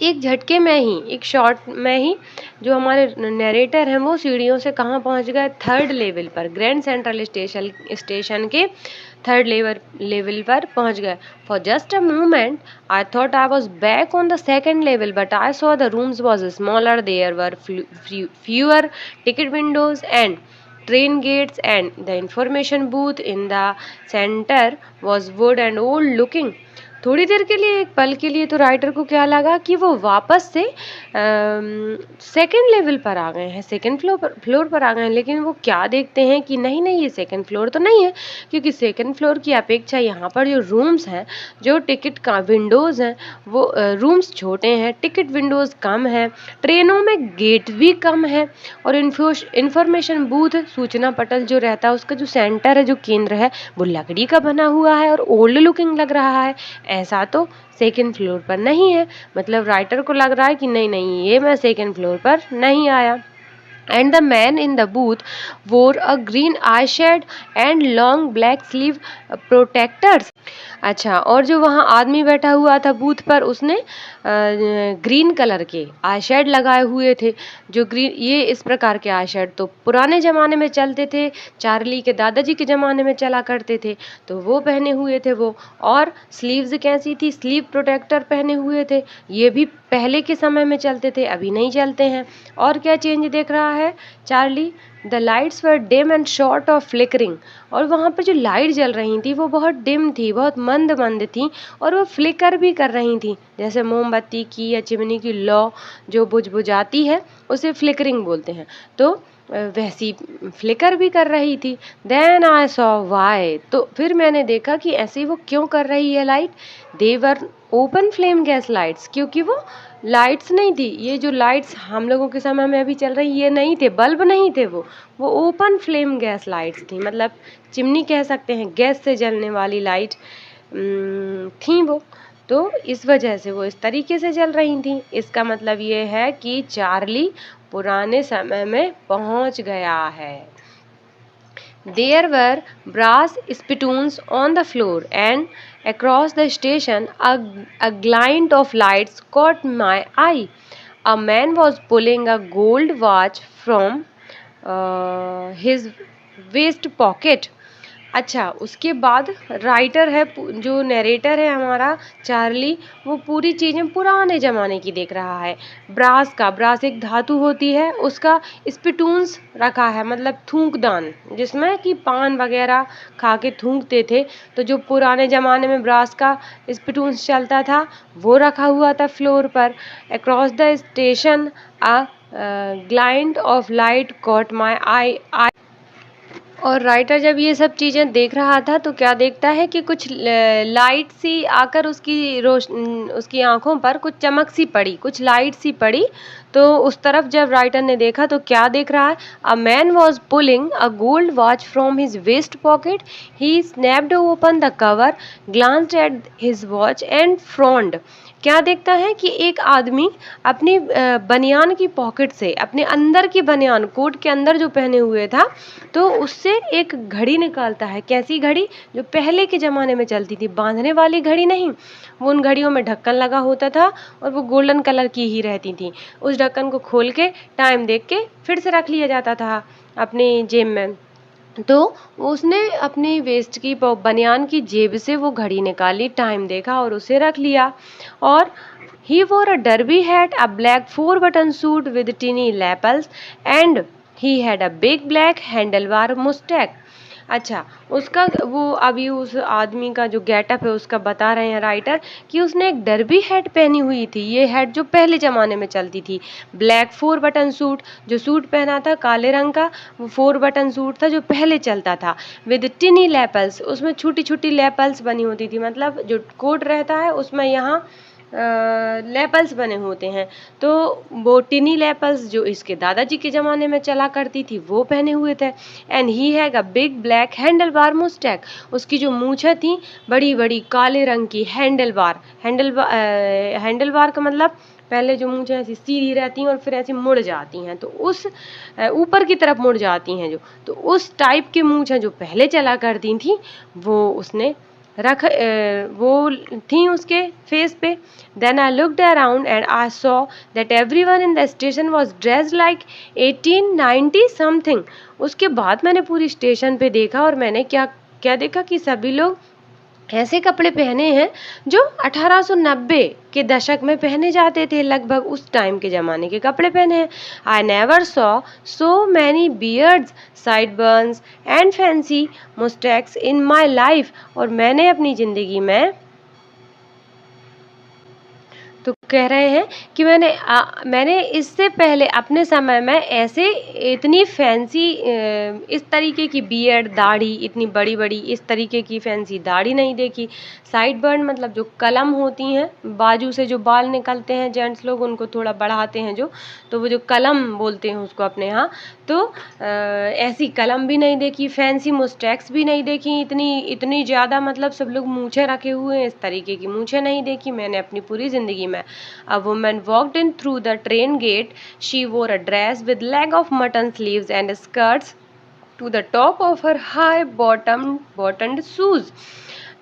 एक झटके में ही, एक शॉट में ही जो हमारे नरेटर हैं वो सीढ़ियों से कहाँ पहुँच गए, थर्ड लेवल पर, ग्रैंड सेंट्रल स्टेशन के थर्ड लेवल पर पहुँच गए। For just a moment I thought I was back on the second level, but I saw the rooms was smaller, there were fewer ticket windows and train gates, and the information booth in the center was wood and old looking. थोड़ी देर के लिए, एक पल के लिए तो writer को क्या लगा कि वो वापस से सेकंड लेवल पर आ गए हैं, सेकंड फ्लोर पर आ गए हैं। लेकिन वो क्या देखते हैं कि नहीं नहीं, ये सेकंड फ्लोर तो नहीं है, क्योंकि सेकंड फ्लोर की अपेक्षा यहाँ पर जो रूम्स हैं, जो टिकट का विंडोज़ हैं, वो रूम्स छोटे हैं, टिकट विंडोज़ कम है, ट्रेनों में गेट भी कम है, और इंफॉर्मेशन बूथ, सूचना पटल जो रहता है, उसका जो सेंटर है, जो केंद्र है, वो लकड़ी का बना हुआ है और ओल्ड लुकिंग लग रहा है। ऐसा तो सेकंड फ्लोर पर नहीं है। मतलब राइटर को लग रहा है कि नहीं नहीं, ये मैं सेकंड फ्लोर पर नहीं आया। And the man in the booth wore a green eyeshade and long black sleeve protectors. अच्छा, और जो वहाँ आदमी बैठा हुआ था बूथ पर, उसने ग्रीन कलर के आई शेड लगाए हुए थे। जो ग्रीन, ये इस प्रकार के आई शेड तो पुराने ज़माने में चलते थे, चार्ली के दादाजी के ज़माने में चला करते थे, तो वो पहने हुए थे वो। और स्लीव्स कैसी थी, स्लीव प्रोटेक्टर पहने हुए थे। ये भी पहले के समय में चलते थे, अभी नहीं चलते हैं। और क्या चेंज देख रहा है Charlie? The lights were dim and short of flickering. और वहाँ पर जो लाइट जल रही थी वो बहुत डिम थी, बहुत मंद मंद थी, और वो फ्लिकर भी कर रही थी, जैसे मोमबत्ती की या चिमनी की लौ जो बुझाती है उसे फ्लिकरिंग बोलते हैं। तो वैसी फ्लिकर भी कर रही थी। देन आई सॉ वाई, तो फिर मैंने देखा कि ऐसे वो क्यों कर रही है लाइट। दे वर ओपन फ्लेम गैस लाइट्स, क्योंकि वो लाइट्स नहीं थी, ये जो लाइट्स हम लोगों के समय में अभी चल रही, ये नहीं थे, बल्ब नहीं थे, वो ओपन फ्लेम गैस लाइट्स थी। मतलब चिमनी कह सकते हैं, गैस से जलने वाली लाइट थी वो। तो इस वजह से वो इस तरीके से जल रही थी। इसका मतलब ये है कि चार्ली पुराने समय में पहुंच गया है। There were brass spittoons on the floor, and across the station a glint of lights caught my eye. A man was pulling a gold watch from his waist pocket. अच्छा, उसके बाद राइटर है, जो नरेटर है हमारा Charlie, वो पूरी चीज़ें पुराने ज़माने की देख रहा है। ब्रास एक धातु होती है, उसका स्पिटून्स रखा है, मतलब थूकदान, जिसमें कि पान वगैरह खा के थूकते थे। तो जो पुराने ज़माने में ब्रास का स्पिटून्स चलता था, वो रखा हुआ था फ्लोर पर। Across the station a glint of light caught my eye. और राइटर जब ये सब चीज़ें देख रहा था तो क्या देखता है कि कुछ लाइट सी आकर उसकी आंखों पर कुछ चमक सी पड़ी, कुछ लाइट सी पड़ी। तो उस तरफ जब राइटर ने देखा तो क्या देख रहा है? A man was pulling a gold watch from his vest pocket. He snapped open the cover, glanced at his watch and frowned. क्या देखता है कि एक आदमी अपनी बनियान की पॉकेट से, अपने अंदर की बनियान, कोट के अंदर जो पहने हुए था, तो उससे एक घड़ी निकालता है। कैसी घड़ी? जो पहले के ज़माने में चलती थी, बांधने वाली घड़ी नहीं। वो उन घड़ियों में ढक्कन लगा होता था और वो गोल्डन कलर की ही रहती थी। उस ढक्कन को खोल के टाइम देख के फिर से रख लिया जाता था अपनी जेब में। तो उसने अपनी वेस्ट की बनियान की जेब से वो घड़ी निकाली, टाइम देखा और उसे रख लिया। और he wore a derby hat, a black 4-button suit with tiny lapels, and he had a big black handlebar mustache. अच्छा, उसका वो अभी उस आदमी का जो गेटअप है उसका बता रहे हैं राइटर कि उसने एक डर्बी हैट पहनी हुई थी। ये हैट जो पहले ज़माने में चलती थी। ब्लैक 4-बटन सूट, जो सूट पहना था काले रंग का, वो 4-बटन सूट था जो पहले चलता था। विद टिनी लेपल्स, उसमें छोटी छोटी लेपल्स बनी होती थी, मतलब जो कोट रहता है उसमें यहाँ लेपल्स बने होते हैं। तो वो टिनी लेपल्स जो इसके दादाजी के ज़माने में चला करती थी वो पहने हुए थे। And he had a big black handlebar mustache, उसकी जो मूछें थी बड़ी बड़ी काले रंग की। हैंडल बार का मतलब पहले जो मूछें ऐसी सीधी रहती हैं और फिर ऐसी मुड़ जाती हैं, तो उस ऊपर की तरफ मुड़ जाती हैं जो, तो उस टाइप की मूछें जो पहले चला करती थी वो उसने वो थी उसके फेस पे। Then I looked around and I saw that everyone in the station was dressed like 1890 something. उसके बाद मैंने पूरी स्टेशन पे देखा और मैंने क्या क्या देखा कि सभी लोग ऐसे कपड़े पहने हैं जो 1890 के दशक में पहने जाते थे, लगभग उस टाइम के ज़माने के कपड़े पहने हैं। I never saw so many beards, sideburns and fancy moustaches in my life. और मैंने अपनी ज़िंदगी में कह रहे हैं कि मैंने इससे पहले अपने समय में ऐसे इतनी फैंसी इस तरीके की बियर्ड दाढ़ी, इतनी बड़ी बड़ी इस तरीके की फैंसी दाढ़ी नहीं देखी। साइड बर्न मतलब जो कलम होती हैं, बाजू से जो बाल निकलते हैं जेंट्स लोग उनको थोड़ा बढ़ाते हैं जो, तो वो जो कलम बोलते हैं उसको अपने यहाँ, तो ऐसी कलम भी नहीं देखी, फैंसी मुस्टैक्स भी नहीं देखी, इतनी ज़्यादा मतलब सब लोग मूछें रखे हुए हैं, इस तरीके की मूछें नहीं देखी मैंने अपनी पूरी ज़िंदगी में। A woman walked in through the train gate. She wore a dress with leg of mutton sleeves and skirts to the top of her high bottomed shoes.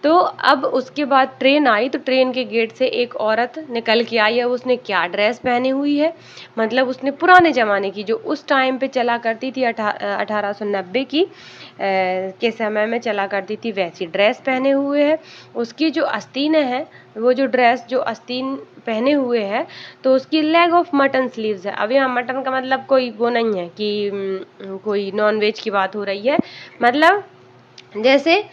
तो अब उसके बाद ट्रेन आई, तो ट्रेन के गेट से एक औरत निकल के आई है। उसने क्या ड्रेस पहनी हुई है, मतलब उसने पुराने ज़माने की जो उस टाइम पे चला करती थी 1890 की के समय में चला करती थी, वैसी ड्रेस पहने हुए है। उसकी जो आस्तीन है, वो जो ड्रेस जो आस्तीन पहने हुए है, तो उसकी लेग ऑफ मटन स्लीव्स है। अब यहाँ मटन का मतलब कोई वो नहीं है कि कोई नॉन वेज की बात हो रही है, मतलब जैसे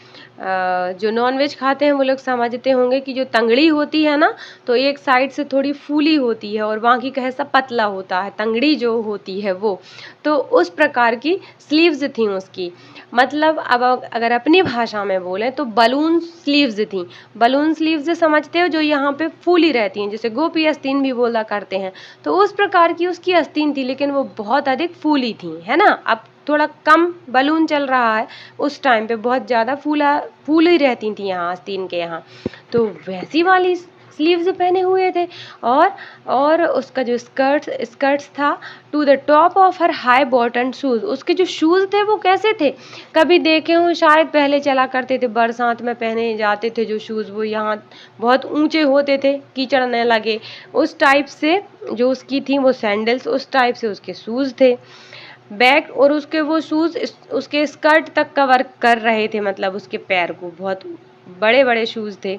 जो नॉन वेज खाते हैं वो लोग समझते होंगे कि जो तंगड़ी होती है ना, तो एक साइड से थोड़ी फूली होती है और बाकी का हिस्सा पतला होता है, तंगड़ी जो होती है वो, तो उस प्रकार की स्लीव्स थी उसकी। मतलब अब अगर अपनी भाषा में बोलें तो बलून स्लीव्स थी। बलून स्लीव्स समझते हो, जो यहाँ पे फूली रहती हैं, जैसे गोपी आस्तीन भी बोला करते हैं, तो उस प्रकार की उसकी आस्तीन थी, लेकिन वो बहुत अधिक फूली थी, है ना। अब थोड़ा कम बलून चल रहा है, उस टाइम पे बहुत ज़्यादा फूली रहती थी यहाँ आस्तीन के यहाँ, तो वैसी वाली स्लीव्स पहने हुए थे। और उसका जो स्कर्ट्स था to the top of her high button shoes. उसके जो शूज़ थे वो कैसे थे, कभी देखे हो शायद, पहले चला करते थे, बरसात में पहने जाते थे जो शूज़, वो यहाँ बहुत ऊंचे होते थे, कीचड़ न लगे, उस टाइप से जो उसकी थी वो सैंडल्स, उस टाइप से उसके शूज़ थे। बैक और उसके वो शूज़ उसके स्कर्ट तक कवर कर रहे थे, मतलब उसके पैर को, बहुत बड़े बड़े शूज़ थे।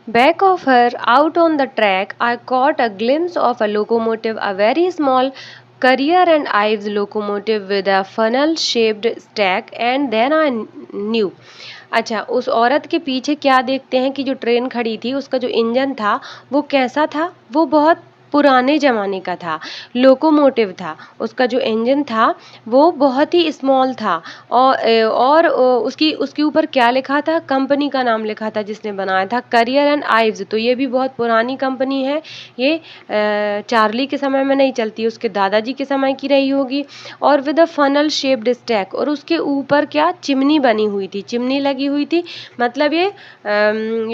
Back of her, out on the track, I caught a glimpse of a locomotive, a very small Carrier and Ives locomotive with a funnel-shaped stack, and then I knew. अच्छा, उस औरत के पीछे क्या देखते हैं कि जो ट्रेन खड़ी थी उसका जो इंजन था वो कैसा था, वो बहुत पुराने ज़माने का था, लोकोमोटिव था। उसका जो इंजन था वो बहुत ही स्मॉल था, और उसकी उसके ऊपर क्या लिखा था, कंपनी का नाम लिखा था जिसने बनाया था, करियर एंड आइव्स। तो ये भी बहुत पुरानी कंपनी है, ये चार्ली के समय में नहीं चलती, उसके दादाजी के समय की रही होगी। और with a funnel shaped stack, और उसके ऊपर क्या, चिमनी बनी हुई थी, चिमनी लगी हुई थी। मतलब ये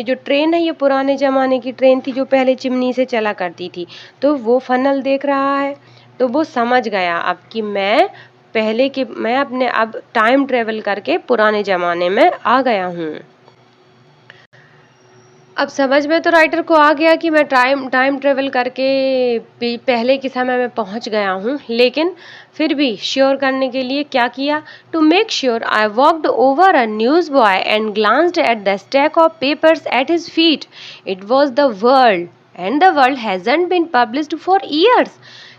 जो ट्रेन है ये पुराने ज़माने की ट्रेन थी जो पहले चिमनी से चला करती थी। तो वो फनल देख रहा है, तो वो समझ गया अब कि मैं अपने अब टाइम ट्रेवल करके पुराने ज़माने में आ गया हूँ। अब समझ में तो राइटर को आ गया कि मैं टाइम ट्रेवल करके पहले के समय में पहुंच गया हूं, लेकिन फिर भी श्योर करने के लिए क्या किया, to make sure I walked over a newsboy and glanced at the stack of papers at his feet. It was the World and the World hasn't been published for years.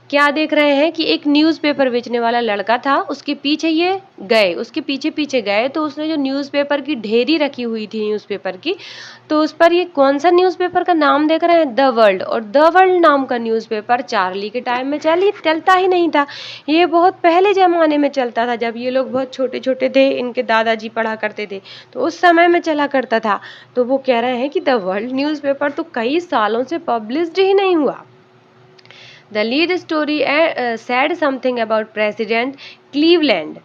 क्या देख रहे हैं कि एक newspaper बेचने वाला लड़का था, उसके पीछे ये गए, उसके पीछे पीछे गए, तो उसने जो न्यूज़पेपर की ढेरी रखी हुई थी न्यूज़पेपर की, तो उस पर ये कौन सा न्यूज़पेपर का नाम देख रहे हैं, द वर्ल्ड। और द वर्ल्ड नाम का न्यूज़पेपर चार्ली के टाइम में चलता ही नहीं था, ये बहुत पहले ज़माने में चलता था, जब ये लोग बहुत छोटे छोटे थे, इनके दादाजी पढ़ा करते थे, तो उस समय में चला करता था। तो वो कह रहे हैं कि द वर्ल्ड न्यूज़पेपर तो कई सालों से पब्लिश्ड ही नहीं हुआ। The lead story said something about President Cleveland.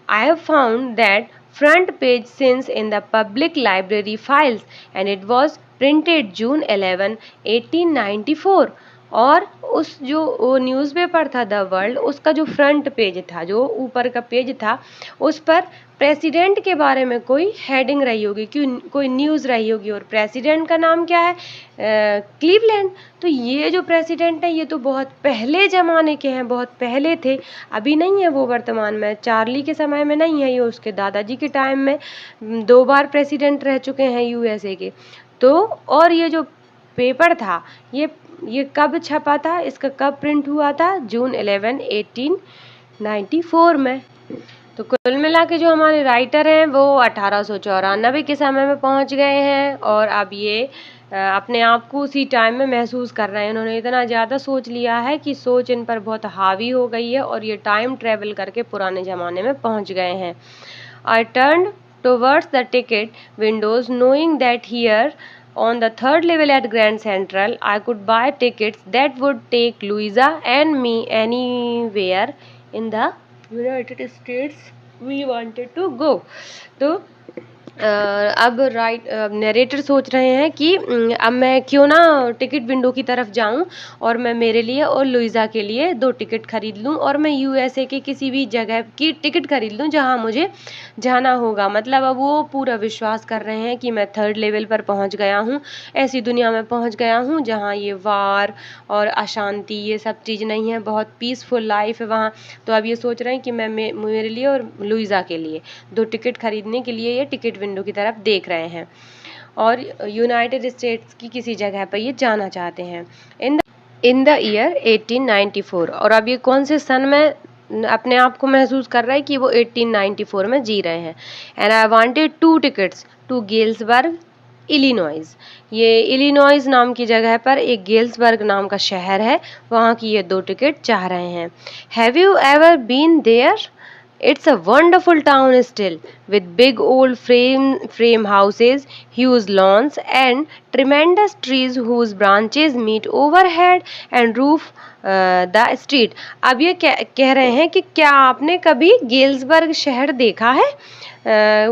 I have found that front page since in the public library files, and it was printed June 11, 1894. और उस जो वो न्यूज़पेपर था द वर्ल्ड, उसका जो फ्रंट पेज था, जो ऊपर का पेज था, उस पर प्रेसिडेंट के बारे में कोई हेडिंग रही होगी, कोई न्यूज़ रही होगी, और प्रेसिडेंट का नाम क्या है, क्लीवलैंड। तो ये जो प्रेसिडेंट है ये तो बहुत पहले ज़माने के हैं, बहुत पहले थे, अभी नहीं है वो वर्तमान में, चार्ली के समय में नहीं है, ये उसके दादाजी के टाइम में 2 बार प्रेसिडेंट रह चुके हैं यूएसए के। तो और ये जो पेपर था ये कब छपा था, इसका कब प्रिंट हुआ था, जून 11, 1894 में। तो कुल मिला के जो हमारे राइटर हैं वो 1894 के समय में पहुंच गए हैं, और अब ये अपने आप को उसी टाइम में महसूस कर रहे हैं। इन्होंने इतना ज़्यादा सोच लिया है कि सोच इन पर बहुत हावी हो गई है और ये टाइम ट्रेवल करके पुराने ज़माने में पहुंच गए हैं। I turned towards the ticket windows, knowing that here on the third level at Grand Central, I could buy tickets that would take Louisa and me anywhere in the United States we wanted to go. तो अब narrator सोच रहे हैं कि अब मैं क्यों ना टिकट विंडो की तरफ जाऊं और मैं मेरे लिए और लुइजा के लिए 2 टिकट खरीद लूं और मैं यूएसए के किसी भी जगह की टिकट खरीद लूं जहां मुझे जाना होगा। मतलब अब वो पूरा विश्वास कर रहे हैं कि मैं थर्ड लेवल पर पहुंच गया हूं, ऐसी दुनिया में पहुंच गया हूं जहां ये वार और अशांति ये सब चीज़ नहीं है, बहुत पीसफुल लाइफ है वहाँ। तो अब ये सोच रहे हैं कि मैं मेरे लिए और लुइजा के लिए 2 टिकट खरीदने के लिए ये टिकट विंडो की तरफ देख रहे हैं और यूनाइटेड स्टेट्स की किसी जगह पर ये जाना चाहते हैं इन द ईयर 1894। और अब ये कौन से सन में अपने आप को महसूस कर रहा है कि वो 1894 में जी रहे हैं। And I wanted 2 tickets to Galesburg Illinois. ये इलिनॉइस नाम की जगह पर एक गेल्सबर्ग नाम का शहर है, वहाँ की ये 2 टिकट चाह रहे हैं। Have you ever been there? It's a wonderful town still, with big old frame houses, huge lawns, and tremendous trees whose branches meet overhead and roof the street. अब ये कह रहे हैं कि क्या आपने कभी गेल्सबर्ग शहर देखा है?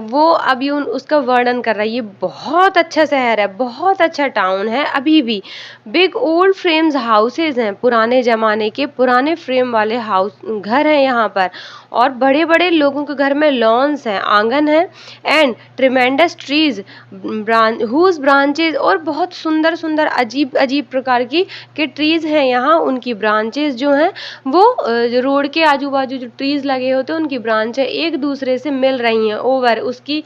वो अभी उसका वर्णन कर रहा है। ये बहुत अच्छा शहर है, बहुत अच्छा टाउन है अभी भी। बिग ओल्ड फ्रेम्स हाउसेज हैं, पुराने ज़माने के पुराने फ्रेम वाले हाउस घर हैं यहाँ पर, और बड़े बड़े लोगों के घर में लॉन्स हैं, आंगन है। And tremendous trees whose branches, और बहुत सुंदर सुंदर अजीब अजीब प्रकार के ट्रीज हैं यहाँ। उनकी ब्रांचेज जो हैं वो रोड के आजू बाजू जो ट्रीज लगे होते हैं उनकी ब्रांचें एक दूसरे से मिल रही हैं। ओवर उसकी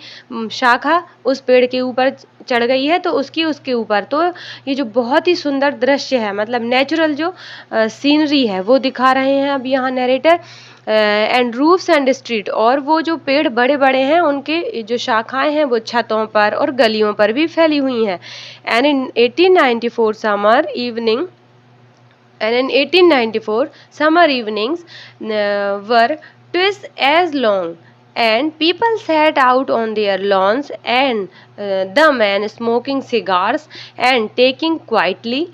शाखा उस पेड़ के ऊपर चढ़ गई है तो उसके ऊपर, तो ये जो बहुत ही सुंदर दृश्य है, मतलब नेचुरल जो सीनरी है वो दिखा रहे हैं अब यहाँ narrator. And roofs and street, और वो जो पेड़ बड़े बड़े हैं उनके जो शाखाएं हैं वो छतों पर और गलियों पर भी फैली हुई हैं। And in 1894 summer evening and in 1894 summer evenings were twice as long, and people sat out on their lawns, and the men smoking cigars and talking quietly,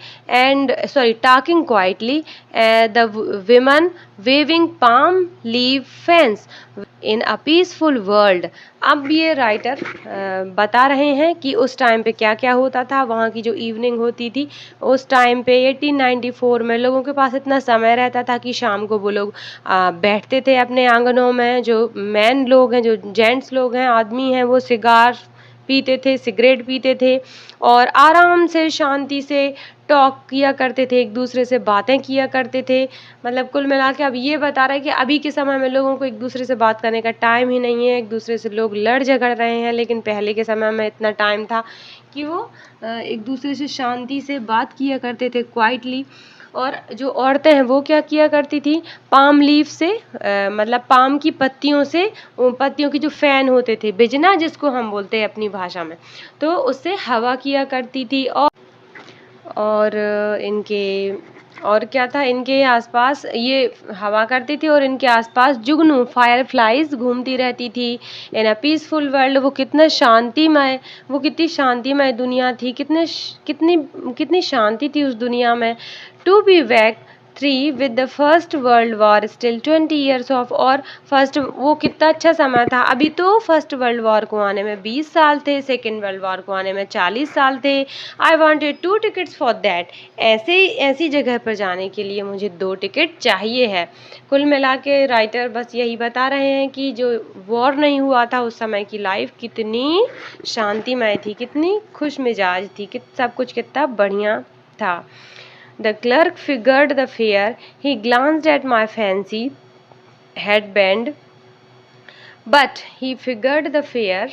the women waving palm leaf fans in a peaceful world. अब ये writer बता रहे हैं कि उस time पे क्या क्या होता था, वहाँ की जो इवनिंग होती थी उस टाइम पे 1894 में लोगों के पास इतना समय रहता था कि शाम को वो लोग बैठते थे अपने आंगनों में। जो मैन लोग हैं, जो जेंट्स लोग हैं, आदमी हैं, वो सिगार पीते थे, सिगरेट पीते थे और आराम से शांति से टॉक किया करते थे, एक दूसरे से बातें किया करते थे। मतलब कुल मिला के अब ये बता रहा है कि अभी के समय में लोगों को एक दूसरे से बात करने का टाइम ही नहीं है, एक दूसरे से लोग लड़ झगड़ रहे हैं। लेकिन पहले के समय में इतना टाइम था कि वो एक दूसरे से शांति से बात किया करते थे, क्वाइटली। और जो औरतें हैं वो क्या किया करती थी, पाम लीफ से मतलब पाम की पत्तियों से, पत्तियों की जो फैन होते थे, बिजना जिसको हम बोलते हैं अपनी भाषा में, तो उससे हवा किया करती थी। और इनके और क्या था, इनके आसपास ये हवा करती थी और इनके आसपास जुगनू फायर फ्लाइज घूमती रहती थी। इन अ पीसफुल वर्ल्ड, वो कितनी शांतिमय दुनिया थी, कितनी शांति थी उस दुनिया में। To be back 3 with the first world war still 20 years off, और फर्स्ट वो कितना अच्छा समय था। अभी तो फर्स्ट वर्ल्ड वॉर को आने में 20 साल थे, सेकेंड वर्ल्ड वॉर को आने में 40 साल थे। I wanted 2 tickets for that, ऐसी जगह पर जाने के लिए मुझे 2 टिकट चाहिए है। कुल मिला के राइटर बस यही बता रहे हैं कि जो वॉर नहीं हुआ था उस समय की लाइफ कितनी शांतिमय थी, कितनी खुश मिजाज थी, सब कुछ कितना बढ़िया था। The clerk figured the fare. He glanced at my fancy headband, but he figured the fare,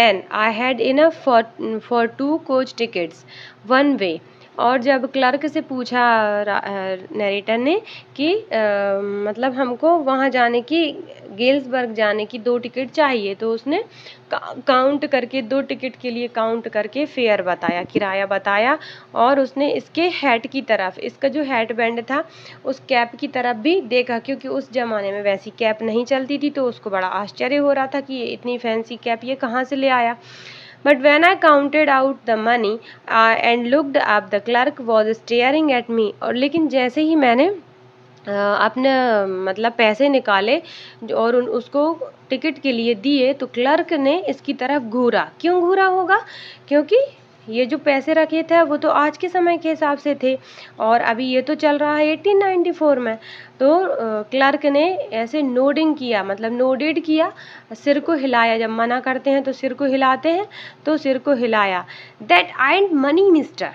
and I had enough for 2 coach tickets one way. और जब क्लर्क से पूछा नरेटर ने कि मतलब हमको वहाँ जाने की, गेल्सबर्ग जाने की 2 टिकट चाहिए, तो उसने काउंट करके 2 टिकट के लिए काउंट करके फेयर बताया, किराया बताया, और उसने इसके हैट की तरफ, इसका जो हैट बैंड था उस कैप की तरफ भी देखा, क्योंकि उस ज़माने में वैसी कैप नहीं चलती थी, तो उसको बड़ा आश्चर्य हो रहा था कि ये इतनी फैंसी कैप ये कहाँ से ले आया। But when I counted out the money and looked up, the clerk was staring at me. और लेकिन जैसे ही मैंने अपने मतलब पैसे निकाले और उसको टिकट के लिए दिए, तो क्लर्क ने इसकी तरफ घूरा। क्यों घूरा होगा? क्योंकि ये जो पैसे रखे थे वो तो आज के समय के हिसाब से थे, और अभी ये तो चल रहा है 1894 में। तो क्लर्क ने ऐसे नोडिंग किया, मतलब नोडेड किया, सिर को हिलाया, जब मना करते हैं तो सिर को हिलाते हैं, तो सिर को हिलाया। That I and money mister,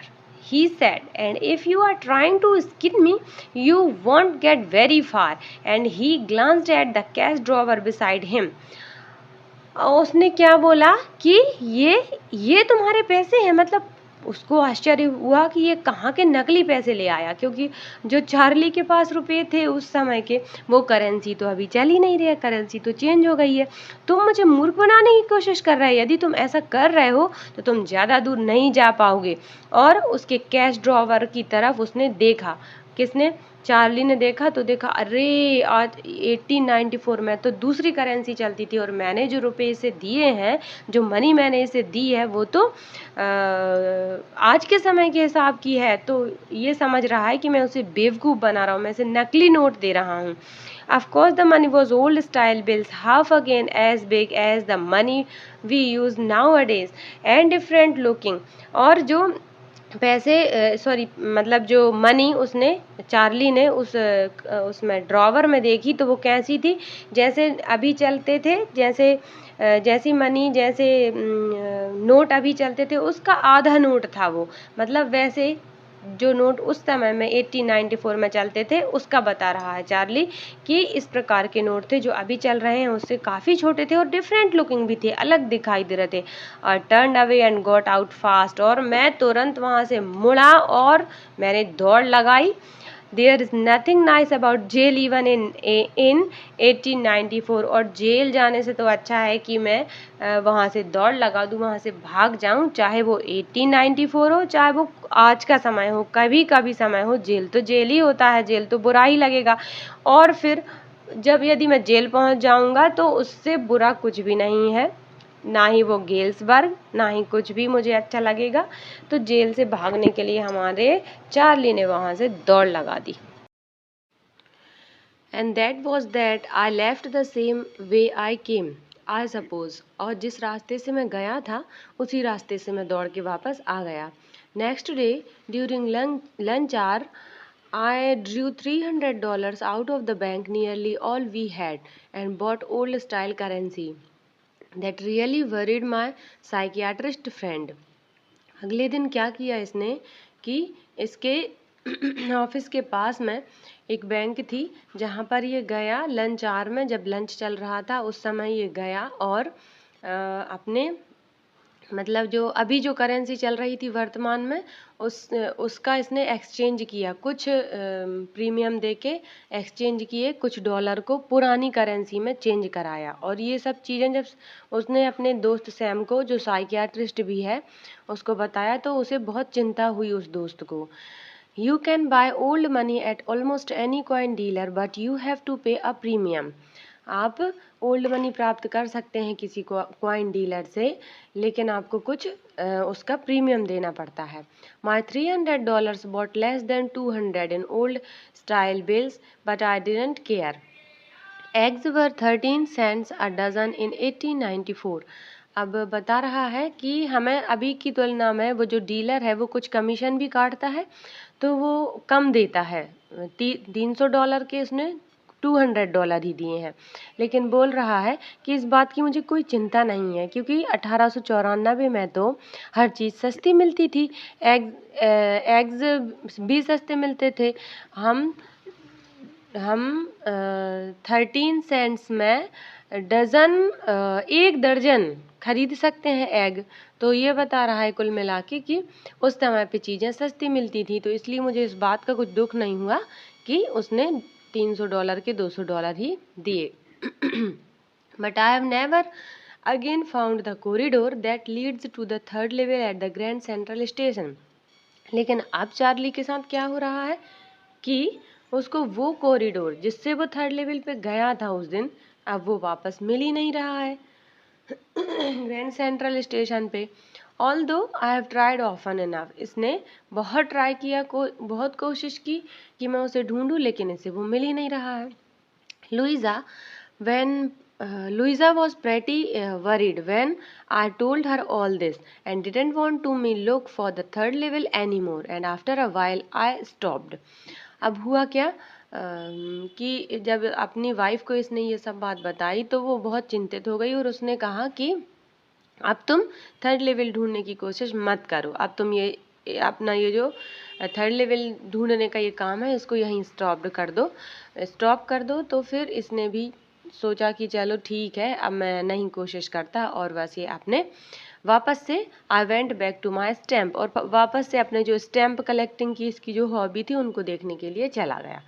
he said, and if you are trying to skid me, you won't get very far. And he glanced at the cash drawer beside him. उसने क्या बोला कि ये तुम्हारे पैसे हैं, मतलब उसको आश्चर्य हुआ कि ये कहाँ के नकली पैसे ले आया, क्योंकि जो चार्ली के पास रुपए थे उस समय के, वो करेंसी तो अभी चल ही नहीं रही है, करेंसी तो चेंज हो गई है। तुम मुझे मूर्ख बनाने की कोशिश कर रहे हो, यदि तुम ऐसा कर रहे हो तो तुम ज़्यादा दूर नहीं जा पाओगे। और उसके कैश ड्रॉवर की तरफ उसने देखा, किसने? चार्ली ने देखा, तो देखा अरे आज 1894 में तो दूसरी करेंसी चलती थी, और मैंने जो रुपए इसे दिए हैं, जो मनी मैंने इसे दी है, वो तो आज के समय के हिसाब की है। तो ये समझ रहा है कि मैं उसे बेवकूफ़ बना रहा हूँ, मैं इसे नकली नोट दे रहा हूँ। Of course the money was old style bills, half again as big as the money we use nowadays and different looking। और जो पैसे मतलब जो मनी उसने, चार्ली ने उसमें ड्रॉवर में देखी, तो वो कैसी थी? जैसे अभी चलते थे, जैसी मनी, जैसे नोट अभी चलते थे उसका आधा नोट था वो, मतलब वैसे जो नोट उस समय में 1894 में चलते थे उसका बता रहा है चार्ली, कि इस प्रकार के नोट थे जो अभी चल रहे हैं उससे काफ़ी छोटे थे और डिफरेंट लुकिंग भी थे, अलग दिखाई दे रहे थे। और turn away and got out fast, और मैं तुरंत वहाँ से मुड़ा और मैंने दौड़ लगाई। There is nothing nice about jail even in 1894, और जेल जाने से तो अच्छा है कि मैं वहाँ से दौड़ लगा दूँ, वहाँ से भाग जाऊँ, चाहे वो 1894 हो, चाहे वो आज का समय हो, कभी कभी समय हो, जेल तो जेल ही होता है, जेल तो बुरा ही लगेगा। और फिर जब यदि मैं जेल पहुँच जाऊँगा तो उससे बुरा कुछ भी नहीं है, ना ही वो गेल्सबर्ग, ना ही कुछ भी मुझे अच्छा लगेगा। तो जेल से भागने के लिए हमारे चार्ली ने वहाँ से दौड़ लगा दी। And that was that I left the same way I came I suppose, और जिस रास्ते से मैं गया था उसी रास्ते से मैं दौड़ के वापस आ गया। Next day during lunch hour I drew $300 out of the bank, nearly all we had, and bought old style currency. That really worried my psychiatrist friend. अगले दिन क्या किया इसने कि इसके ऑफिस के पास में एक बैंक थी, जहाँ पर ये गया लंच आवर में, जब लंच चल रहा था उस समय ये गया और अपने मतलब जो अभी जो करेंसी चल रही थी वर्तमान में उसका इसने एक्सचेंज किया, कुछ प्रीमियम देके एक्सचेंज किए, कुछ डॉलर को पुरानी करेंसी में चेंज कराया। और ये सब चीज़ें जब उसने अपने दोस्त सैम को, जो साइकियाट्रिस्ट भी है, उसको बताया, तो उसे बहुत चिंता हुई उस दोस्त को। You can buy old money at almost any coin dealer, but you have to pay a premium. आप ओल्ड मनी प्राप्त कर सकते हैं किसी को कॉइन डीलर से, लेकिन आपको कुछ उसका प्रीमियम देना पड़ता है। My $300 bought less than 200 in old style bills, but I didn't care. Eggs were 13 cents a dozen in 1894. अब बता रहा है कि हमें अभी की तुलना में वो जो डीलर है वो कुछ कमीशन भी काटता है, तो वो कम देता है। $300 के उसने $200 ही दिए हैं, लेकिन बोल रहा है कि इस बात की मुझे कोई चिंता नहीं है, क्योंकि 1894 में तो हर चीज़ सस्ती मिलती थी, एग्स भी सस्ते मिलते थे। हम हम 13 सेंट्स में डज़न 1 दर्जन खरीद सकते हैं एग। तो ये बता रहा है कुल मिला के कि उस समय पे चीज़ें सस्ती मिलती थी, तो इसलिए मुझे इस बात का कुछ दुख नहीं हुआ कि उसने $300 के $200 ही दिए। But I have never again found the corridor that leads to the third level at the Grand Central station. लेकिन अब चार्ली के साथ क्या हो रहा है कि उसको वो कॉरिडोर जिससे वो थर्ड लेवल पे गया था उस दिन, अब वो वापस मिल ही नहीं रहा है ग्रैंड सेंट्रल स्टेशन पे। Although I have tried often enough, इसने बहुत ट्राई किया, बहुत कोशिश की कि मैं उसे ढूंढूं, लेकिन इसे वो मिल ही नहीं रहा है। Luisa when Louisa was pretty worried when I told her all this and didn't want to me look for the third level anymore, and after a while I stopped. अब हुआ क्या कि जब अपनी वाइफ को इसने ये सब बात बताई तो वो बहुत चिंतित हो गई और उसने कहा कि अब तुम थर्ड लेवल ढूंढने की कोशिश मत करो, अब तुम ये अपना ये जो थर्ड लेवल ढूंढने का ये काम है इसको यहीं स्टॉप कर दो। तो फिर इसने भी सोचा कि चलो ठीक है, अब मैं नहीं कोशिश करता, और बस ये अपने वापस से I went back to my stamp, और वापस से अपने जो स्टैम्प कलेक्टिंग की इसकी जो हॉबी थी उनको देखने के लिए चला गया।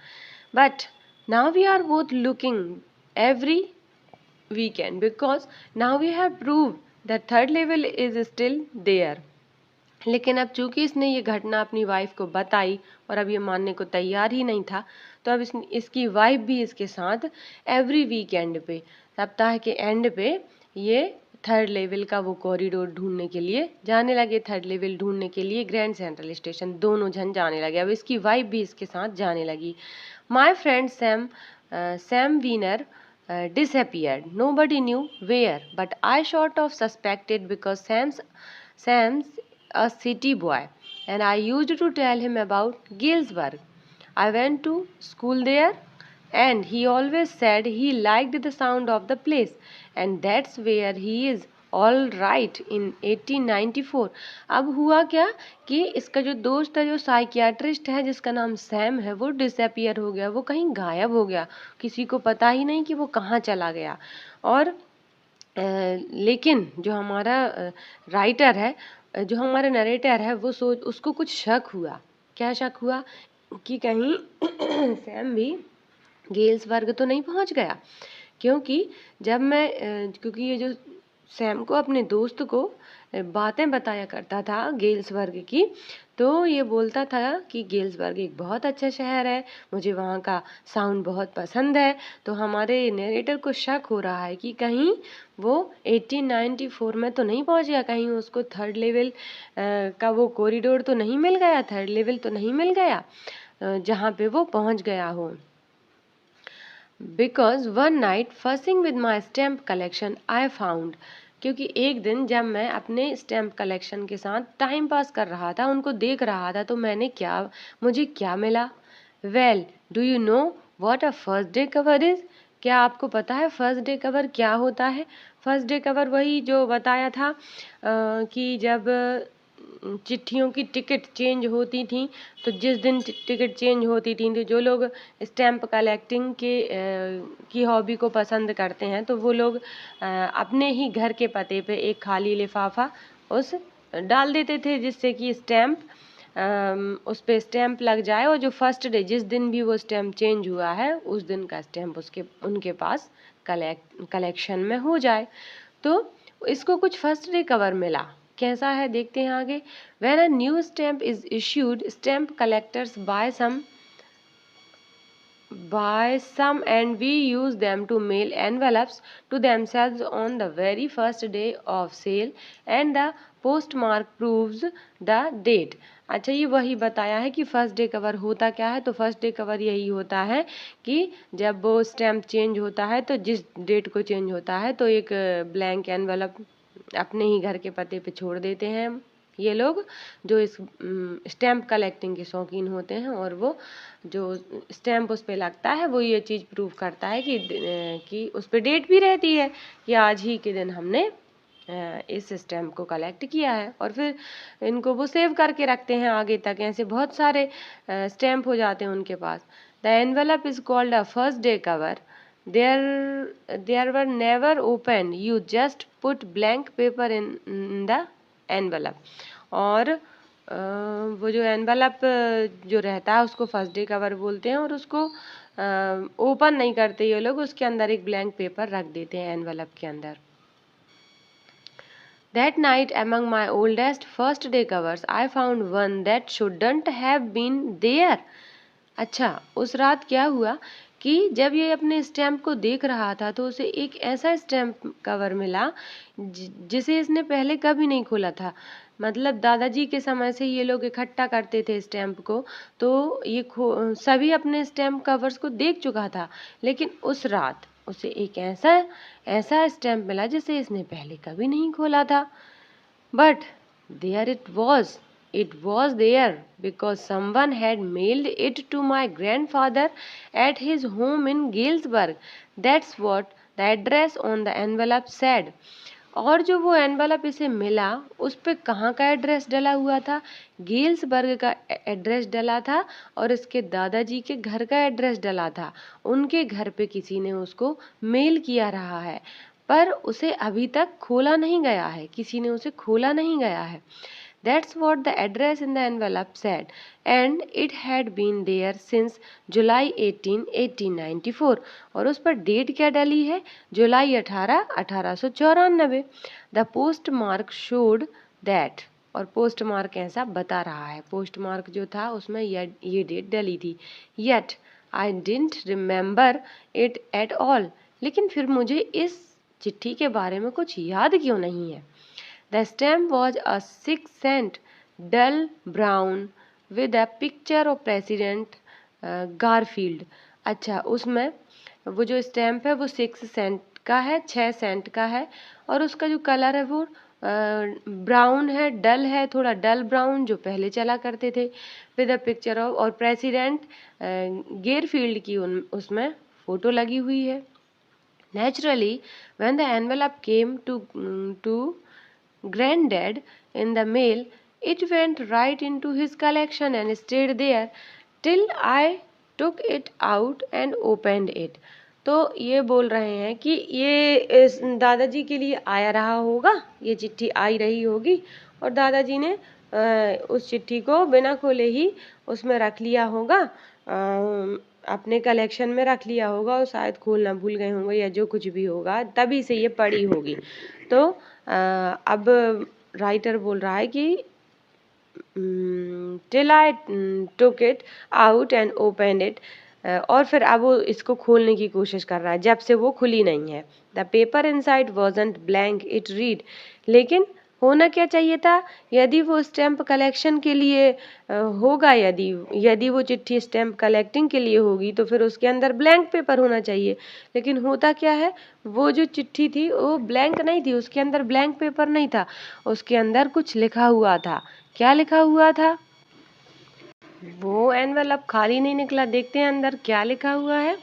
But now we are both looking every weekend because now we have prove the third level is still there. लेकिन अब चूंकि इसने ये घटना अपनी वाइफ को बताई और अब ये मानने को तैयार ही नहीं था, तो अब इसकी वाइफ भी इसके साथ एवरी वीकेंड पे, सप्ताह के एंड पे, ये थर्ड लेवल का वो कॉरिडोर ढूंढने के लिए जाने लगे। थर्ड लेवल ढूंढने के लिए ग्रैंड सेंट्रल स्टेशन दोनों जन जाने लगे। अब इसकी वाइफ भी इसके साथ जाने लगी। My friend Sam Weiner disappeared. Nobody knew where, but I sort of suspected because Sam's a city boy, and I used to tell him about Galesburg. I went to school there, and he always said he liked the sound of the place, and that's where he is all right in 1894. अब हुआ क्या कि इसका जो दोस्त है, जो psychiatrist है जिसका नाम सैम है, वो डिसअपियर हो गया, वो कहीं गायब हो गया, किसी को पता ही नहीं कि वो कहाँ चला गया। और लेकिन जो हमारा राइटर है, जो हमारा नरेटर है, वो उसको कुछ शक हुआ। क्या शक हुआ कि कहीं सैम भी गेल्सबर्ग तो नहीं पहुंच गया, क्योंकि क्योंकि ये जो सैम को अपने दोस्त को बातें बताया करता था गेल्सबर्ग की, तो ये बोलता था कि गेल्सबर्ग एक बहुत अच्छा शहर है, मुझे वहाँ का साउंड बहुत पसंद है। तो हमारे नरेटर को शक हो रहा है कि कहीं वो 1894 में तो नहीं पहुँच गया, कहीं उसको थर्ड लेवल का वो कॉरिडोर तो नहीं मिल गया, थर्ड लेवल तो नहीं मिल गया जहाँ पे वो पहुँच गया हो। Because one night fussing with my stamp collection I found, क्योंकि एक दिन जब मैं अपने स्टैम्प कलेक्शन के साथ टाइम पास कर रहा था, उनको देख रहा था, तो मुझे क्या मिला। Well do you know what a first day cover is, क्या आपको पता है फर्स्ट डे कवर क्या होता है। फर्स्ट डे कवर वही जो बताया था कि जब चिट्ठियों की टिकट चेंज होती थी, तो जिस दिन टिकट चेंज होती थी, तो जो लोग स्टैम्प कलेक्टिंग की हॉबी को पसंद करते हैं, तो वो लोग अपने ही घर के पते पे एक खाली लिफाफा डाल देते थे, जिससे कि उस पे स्टैम्प लग जाए, और जो फर्स्ट डे जिस दिन भी वो स्टैम्प चेंज हुआ है उस दिन का स्टैम्प उनके पास कलेक्शन में हो जाए। तो इसको कुछ फर्स्ट डे कवर मिला। कैसा है देखते हैं आगे। When a new stamp is issued, stamp collectors buy some and we use them to mail envelopes to themselves on the very first day of sale, and the postmark proves the date. अच्छा, ये वही बताया है कि first day cover होता क्या है। तो फर्स्ट डे कवर यही होता है कि जब वो स्टैम्प चेंज होता है, तो जिस डेट को चेंज होता है, तो एक ब्लैंक एनवेलप अपने ही घर के पते पे छोड़ देते हैं ये लोग, जो इस स्टैम्प कलेक्टिंग के शौकीन होते हैं, और वो जो स्टैम्प उस पे लगता है वो ये चीज़ प्रूव करता है कि उस पे डेट भी रहती है कि आज ही के दिन हमने इस स्टैम्प को कलेक्ट किया है, और फिर इनको वो सेव करके रखते हैं आगे तक। ऐसे बहुत सारे स्टैम्प हो जाते हैं उनके पास। The envelope is called a first day cover. There were never opened. You just put blank paper in the envelope. और वो जो एनवेलप जो रहता है उसको फर्स्ट डे कवर बोलते हैं, और उसको ओपन नहीं करते ये लोग, उसके अंदर एक ब्लैंक पेपर रख देते हैं एनवेलप के अंदर. That night, among my oldest first day covers, I found one that shouldn't have been there. अच्छा, उस रात क्या हुआ कि जब ये अपने स्टैम्प को देख रहा था तो उसे एक ऐसा स्टैम्प कवर मिला जिसे इसने पहले कभी नहीं खोला था. मतलब दादाजी के समय से ये लोग इकट्ठा करते थे स्टैम्प को, तो ये सभी अपने स्टैम्प कवर्स को देख चुका था, लेकिन उस रात उसे एक ऐसा स्टैम्प मिला जिसे इसने पहले कभी नहीं खोला था. But there it was there because someone had mailed it to my grandfather at his home in Galesburg. That's what the address on the envelope said. और जो वो एनवेलप इसे मिला उस पे कहाँ का एड्रेस डला हुआ था? गेल्सबर्ग का एड्रेस डला था, और इसके दादाजी के घर का एड्रेस डला था. उनके घर पे किसी ने उसको मेल किया रहा है, पर उसे अभी तक खोला नहीं गया है, किसी ने उसे खोला नहीं गया है. That's what the address in the envelope said, and it had been there since July 18, 1894. और उस पर डेट क्या डली है? जुलाई 18, 1894. The postmark showed that, और पोस्ट मार्क ऐसा बता रहा है. पोस्ट मार्क जो था उसमें ये डेट डली थी. Yet I didn't remember it at all. लेकिन फिर मुझे इस चिट्ठी के बारे में कुछ याद क्यों नहीं है? The stamp was a 6-cent dull brown with a picture of President Garfield. अच्छा, उसमें वो जो स्टैम्प है वो 6 सेंट का है, 6 सेंट का है, और उसका जो कलर है वो ब्राउन है, डल है, थोड़ा डल ब्राउन जो पहले चला करते थे. विद अ पिक्चर ऑफ, और प्रेसिडेंट गेरफील्ड की उसमें फोटो लगी हुई है. Naturally, when the envelope came to Granddad in the mail, it went right into his collection and stayed there till I took it out and opened it. तो ये बोल रहे हैं कि ये इस दादाजी के लिए आया रहा होगा, ये चिट्ठी आई रही होगी, और दादाजी ने उस चिट्ठी को बिना खोले ही उसमें रख लिया होगा, अपने कलेक्शन में रख लिया होगा, और शायद खोलना भूल गए होंगे या जो कुछ भी होगा, तभी से ये पड़ी होगी. तो अब राइटर बोल रहा है कि till I took it out and opened it, और फिर अब वो इसको खोलने की कोशिश कर रहा है जब से वो खुली नहीं है. The paper inside wasn't blank, it read. लेकिन होना क्या चाहिए था? यदि वो स्टैम्प कलेक्शन के लिए होगा, यदि वो चिट्ठी स्टैम्प कलेक्टिंग के लिए होगी तो फिर उसके अंदर ब्लैंक पेपर होना चाहिए. लेकिन होता क्या है, वो जो चिट्ठी थी वो ब्लैंक नहीं थी, उसके अंदर ब्लैंक पेपर नहीं था, उसके अंदर कुछ लिखा हुआ था. क्या लिखा हुआ था? वो एनवेलप खाली नहीं निकला. देखते हैं अंदर क्या लिखा हुआ है.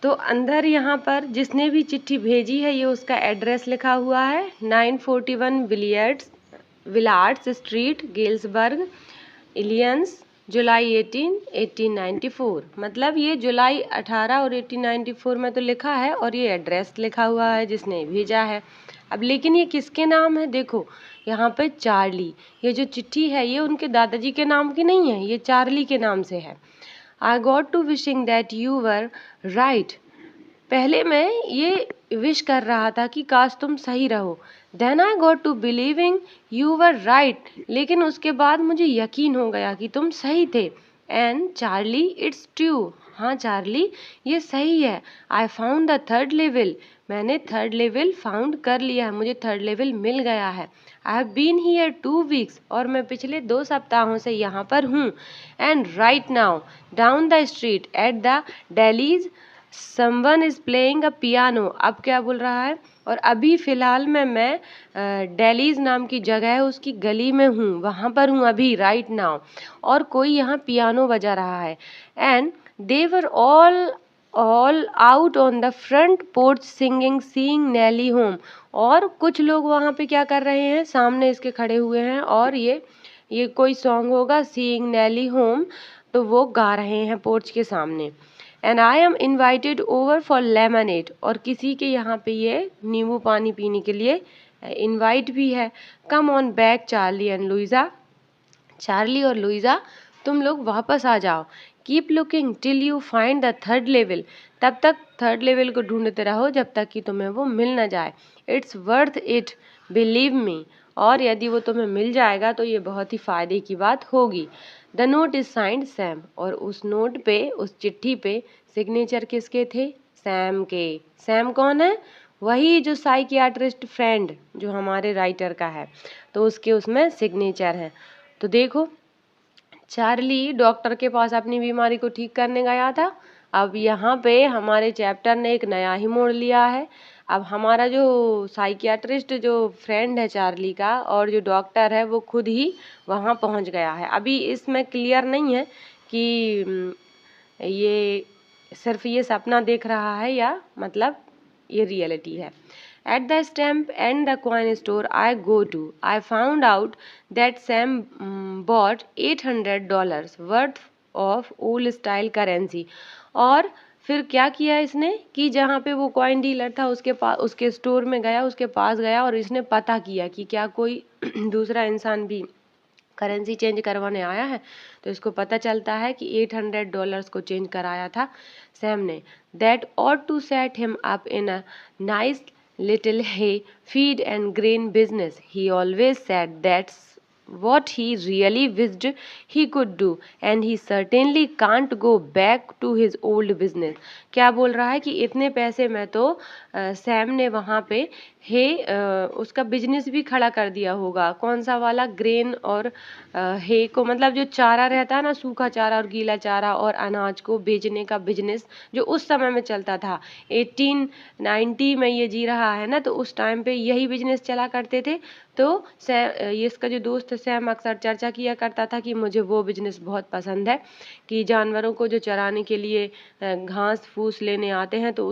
तो अंदर यहाँ पर जिसने भी चिट्ठी भेजी है ये उसका एड्रेस लिखा हुआ है, 941 विलार्ड्स स्ट्रीट, गेल्सबर्ग, इलियंस, जुलाई 18, 1894. मतलब ये जुलाई 18 और 1894 में तो लिखा है, और ये एड्रेस लिखा हुआ है जिसने भेजा है. अब लेकिन ये किसके नाम है? देखो यहाँ पे चार्ली. ये जो चिट्ठी है ये उनके दादाजी के नाम की नहीं है, ये चार्ली के नाम से है. I got to wishing that you were right. पहले मैं ये विश कर रहा था कि काश तुम सही रहो. Then I got to believing you were right. लेकिन उसके बाद मुझे यकीन हो गया कि तुम सही थे. And Charlie, it's true. हाँ चार्ली, ये सही है. I found the third level. मैंने थर्ड लेवल फाउंड कर लिया है, मुझे थर्ड लेवल मिल गया है. I have been here 2 weeks. और मैं पिछले 2 सप्ताहों से यहाँ पर हूँ. And right now down the street at the dailies someone is playing a piano. अब क्या बोल रहा है? और अभी फ़िलहाल में मैं डेलीज नाम की जगह है उसकी गली में हूँ, वहाँ पर हूँ अभी राइट नाउ, और कोई यहाँ पियानो बजा रहा है. And they were all out on the front porch singing seeing Nellie home. और कुछ लोग वहाँ पे क्या कर रहे हैं? सामने इसके खड़े हुए हैं, और ये कोई सॉन्ग होगा, सीइंग नेली होम. तो वो गा रहे हैं पोर्च के सामने। And I am invited over for lemonade, और किसी के यहाँ पे ये नींबू पानी पीने के लिए इनवाइट भी है। Come on back Charlie and Luisa, Charlie और लुइजा तुम लोग वापस आ जाओ। Keep looking till you find the third level, तब तक थर्ड लेवल को ढूंढते रहो जब तक कि तुम्हें वो मिल ना जाए। It's worth it, believe me, और यदि वो तुम्हें मिल जाएगा तो ये बहुत ही फ़ायदे की बात होगी। The note is signed Sam, और उस नोट पे, उस चिट्ठी पे सिग्नेचर किसके थे? सैम के। सैम कौन है? वही जो साइकियाट्रिस्ट फ्रेंड जो हमारे राइटर का है, तो उसके उसमें सिग्नेचर है। तो देखो, चार्ली डॉक्टर के पास अपनी बीमारी को ठीक करने गया था। अब यहाँ पे हमारे चैप्टर ने एक नया ही मोड़ लिया है। अब हमारा जो साइकियाट्रिस्ट जो फ्रेंड है चार्ली का, और जो डॉक्टर है, वो खुद ही वहाँ पहुँच गया है। अभी इसमें क्लियर नहीं है कि ये सिर्फ ये सपना देख रहा है या मतलब ये रियलिटी है। At the stamp and the coin store I go to, I found out that Sam bought $800 worth of old style currency। और फिर क्या किया इसने कि जहाँ पे वो कॉइन डीलर था उसके पास, उसके स्टोर में गया, उसके पास गया और इसने पता किया कि क्या कोई दूसरा इंसान भी करेंसी चेंज करवाने आया है। तो इसको पता चलता है कि $800 को चेंज कराया था सैम ने। That ought to set him up in a nice little hay, feed and grain business. He always said that's what he really wished he could do, and he certainly can't go back to his old business। क्या बोल रहा है कि इतने पैसे में तो Sam ने वहाँ पे उसका बिजनेस भी खड़ा कर दिया होगा। कौन सा वाला? ग्रेन और हे को, मतलब जो चारा रहता है ना, सूखा चारा और गीला चारा और अनाज को बेचने का बिजनेस जो उस समय में चलता था। 1890 में ये जी रहा है ना, तो उस टाइम पे यही बिजनेस चला करते थे। तो ये इसका जो दोस्त सैम अक्सर चर्चा किया करता था कि मुझे वो बिजनेस बहुत पसंद है कि जानवरों को जो चराने के लिए घास फूस लेने आते हैं, तो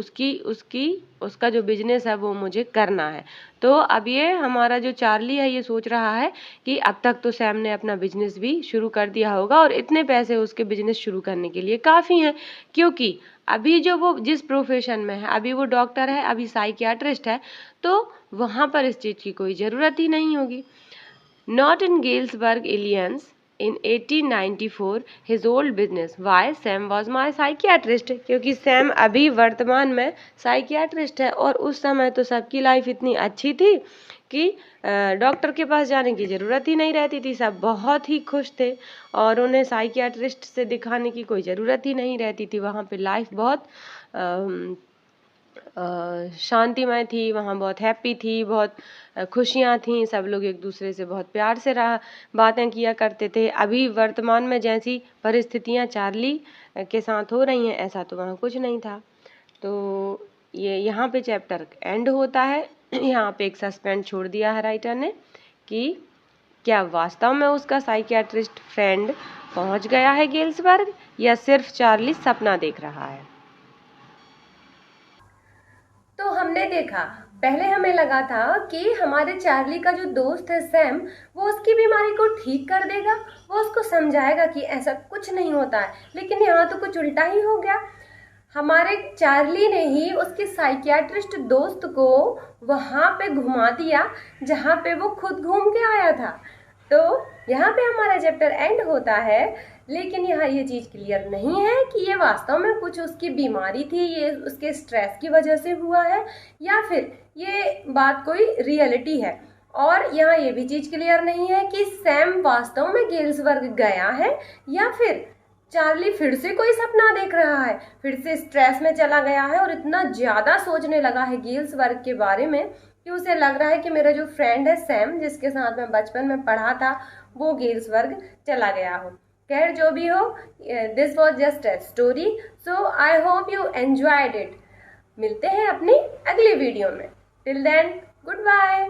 उसका जो बिजनेस है वो मुझे करना है। तो अब ये हमारा जो चार्ली है ये सोच रहा है कि अब तक तो सैम ने अपना बिजनेस भी शुरू कर दिया होगा और इतने पैसे उसके बिजनेस शुरू करने के लिए काफ़ी हैं, क्योंकि अभी जो वो जिस प्रोफेशन में है, अभी वो डॉक्टर है, अभी साइकियाट्रिस्ट है, तो वहाँ पर इस चीज़ की कोई ज़रूरत ही नहीं होगी। Not in Galesburg aliens in 1894 his old business, why Sam was my psychiatrist, क्योंकि सैम अभी वर्तमान में साइकियाट्रिस्ट है। और उस समय तो सबकी लाइफ इतनी अच्छी थी कि डॉक्टर के पास जाने की ज़रूरत ही नहीं रहती थी, सब बहुत ही खुश थे और उन्हें साइकियाट्रिस्ट से दिखाने की कोई ज़रूरत ही नहीं रहती थी। वहाँ पे लाइफ बहुत शांतिमय थी, वहाँ बहुत हैप्पी थी, बहुत खुशियाँ थीं, सब लोग एक दूसरे से बहुत प्यार से बातें किया करते थे। अभी वर्तमान में जैसी परिस्थितियाँ चार्ली के साथ हो रही हैं, ऐसा तो वहाँ कुछ नहीं था। तो ये यहाँ पे चैप्टर एंड होता है। यहाँ पे एक सस्पेंस छोड़ दिया है राइटर ने कि क्या वास्तव में उसका साइकियाट्रिस्ट फ्रेंड पहुँच गया है गेल्सबर्ग, या सिर्फ चार्ली सपना देख रहा है। तो हमने देखा, पहले हमें लगा था कि हमारे चार्ली का जो दोस्त है सैम, वो उसकी बीमारी को ठीक कर देगा, वो उसको समझाएगा कि ऐसा कुछ नहीं होता है। लेकिन यहाँ तो कुछ उल्टा ही हो गया। हमारे चार्ली ने ही उसके साइकियाट्रिस्ट दोस्त को वहाँ पे घुमा दिया जहाँ पे वो खुद घूम के आया था। तो यहाँ पे हमारा चैप्टर एंड होता है, लेकिन यहाँ ये चीज़ क्लियर नहीं है कि ये वास्तव में कुछ उसकी बीमारी थी, ये उसके स्ट्रेस की वजह से हुआ है, या फिर ये बात कोई रियलिटी है। और यहाँ ये भी चीज़ क्लियर नहीं है कि सैम वास्तव में गेल्सबर्ग गया है, या फिर चार्ली फिर से कोई सपना देख रहा है, फिर से स्ट्रेस में चला गया है और इतना ज़्यादा सोचने लगा है गेल्सबर्ग के बारे में कि उसे लग रहा है कि मेरा जो फ्रेंड है सैम, जिसके साथ मैं बचपन में पढ़ा था, वो गेल्सबर्ग चला गया हो। खैर जो भी हो, this was just a story, so I hope you enjoyed it. मिलते हैं अपनी अगली वीडियो में। Till then, good bye.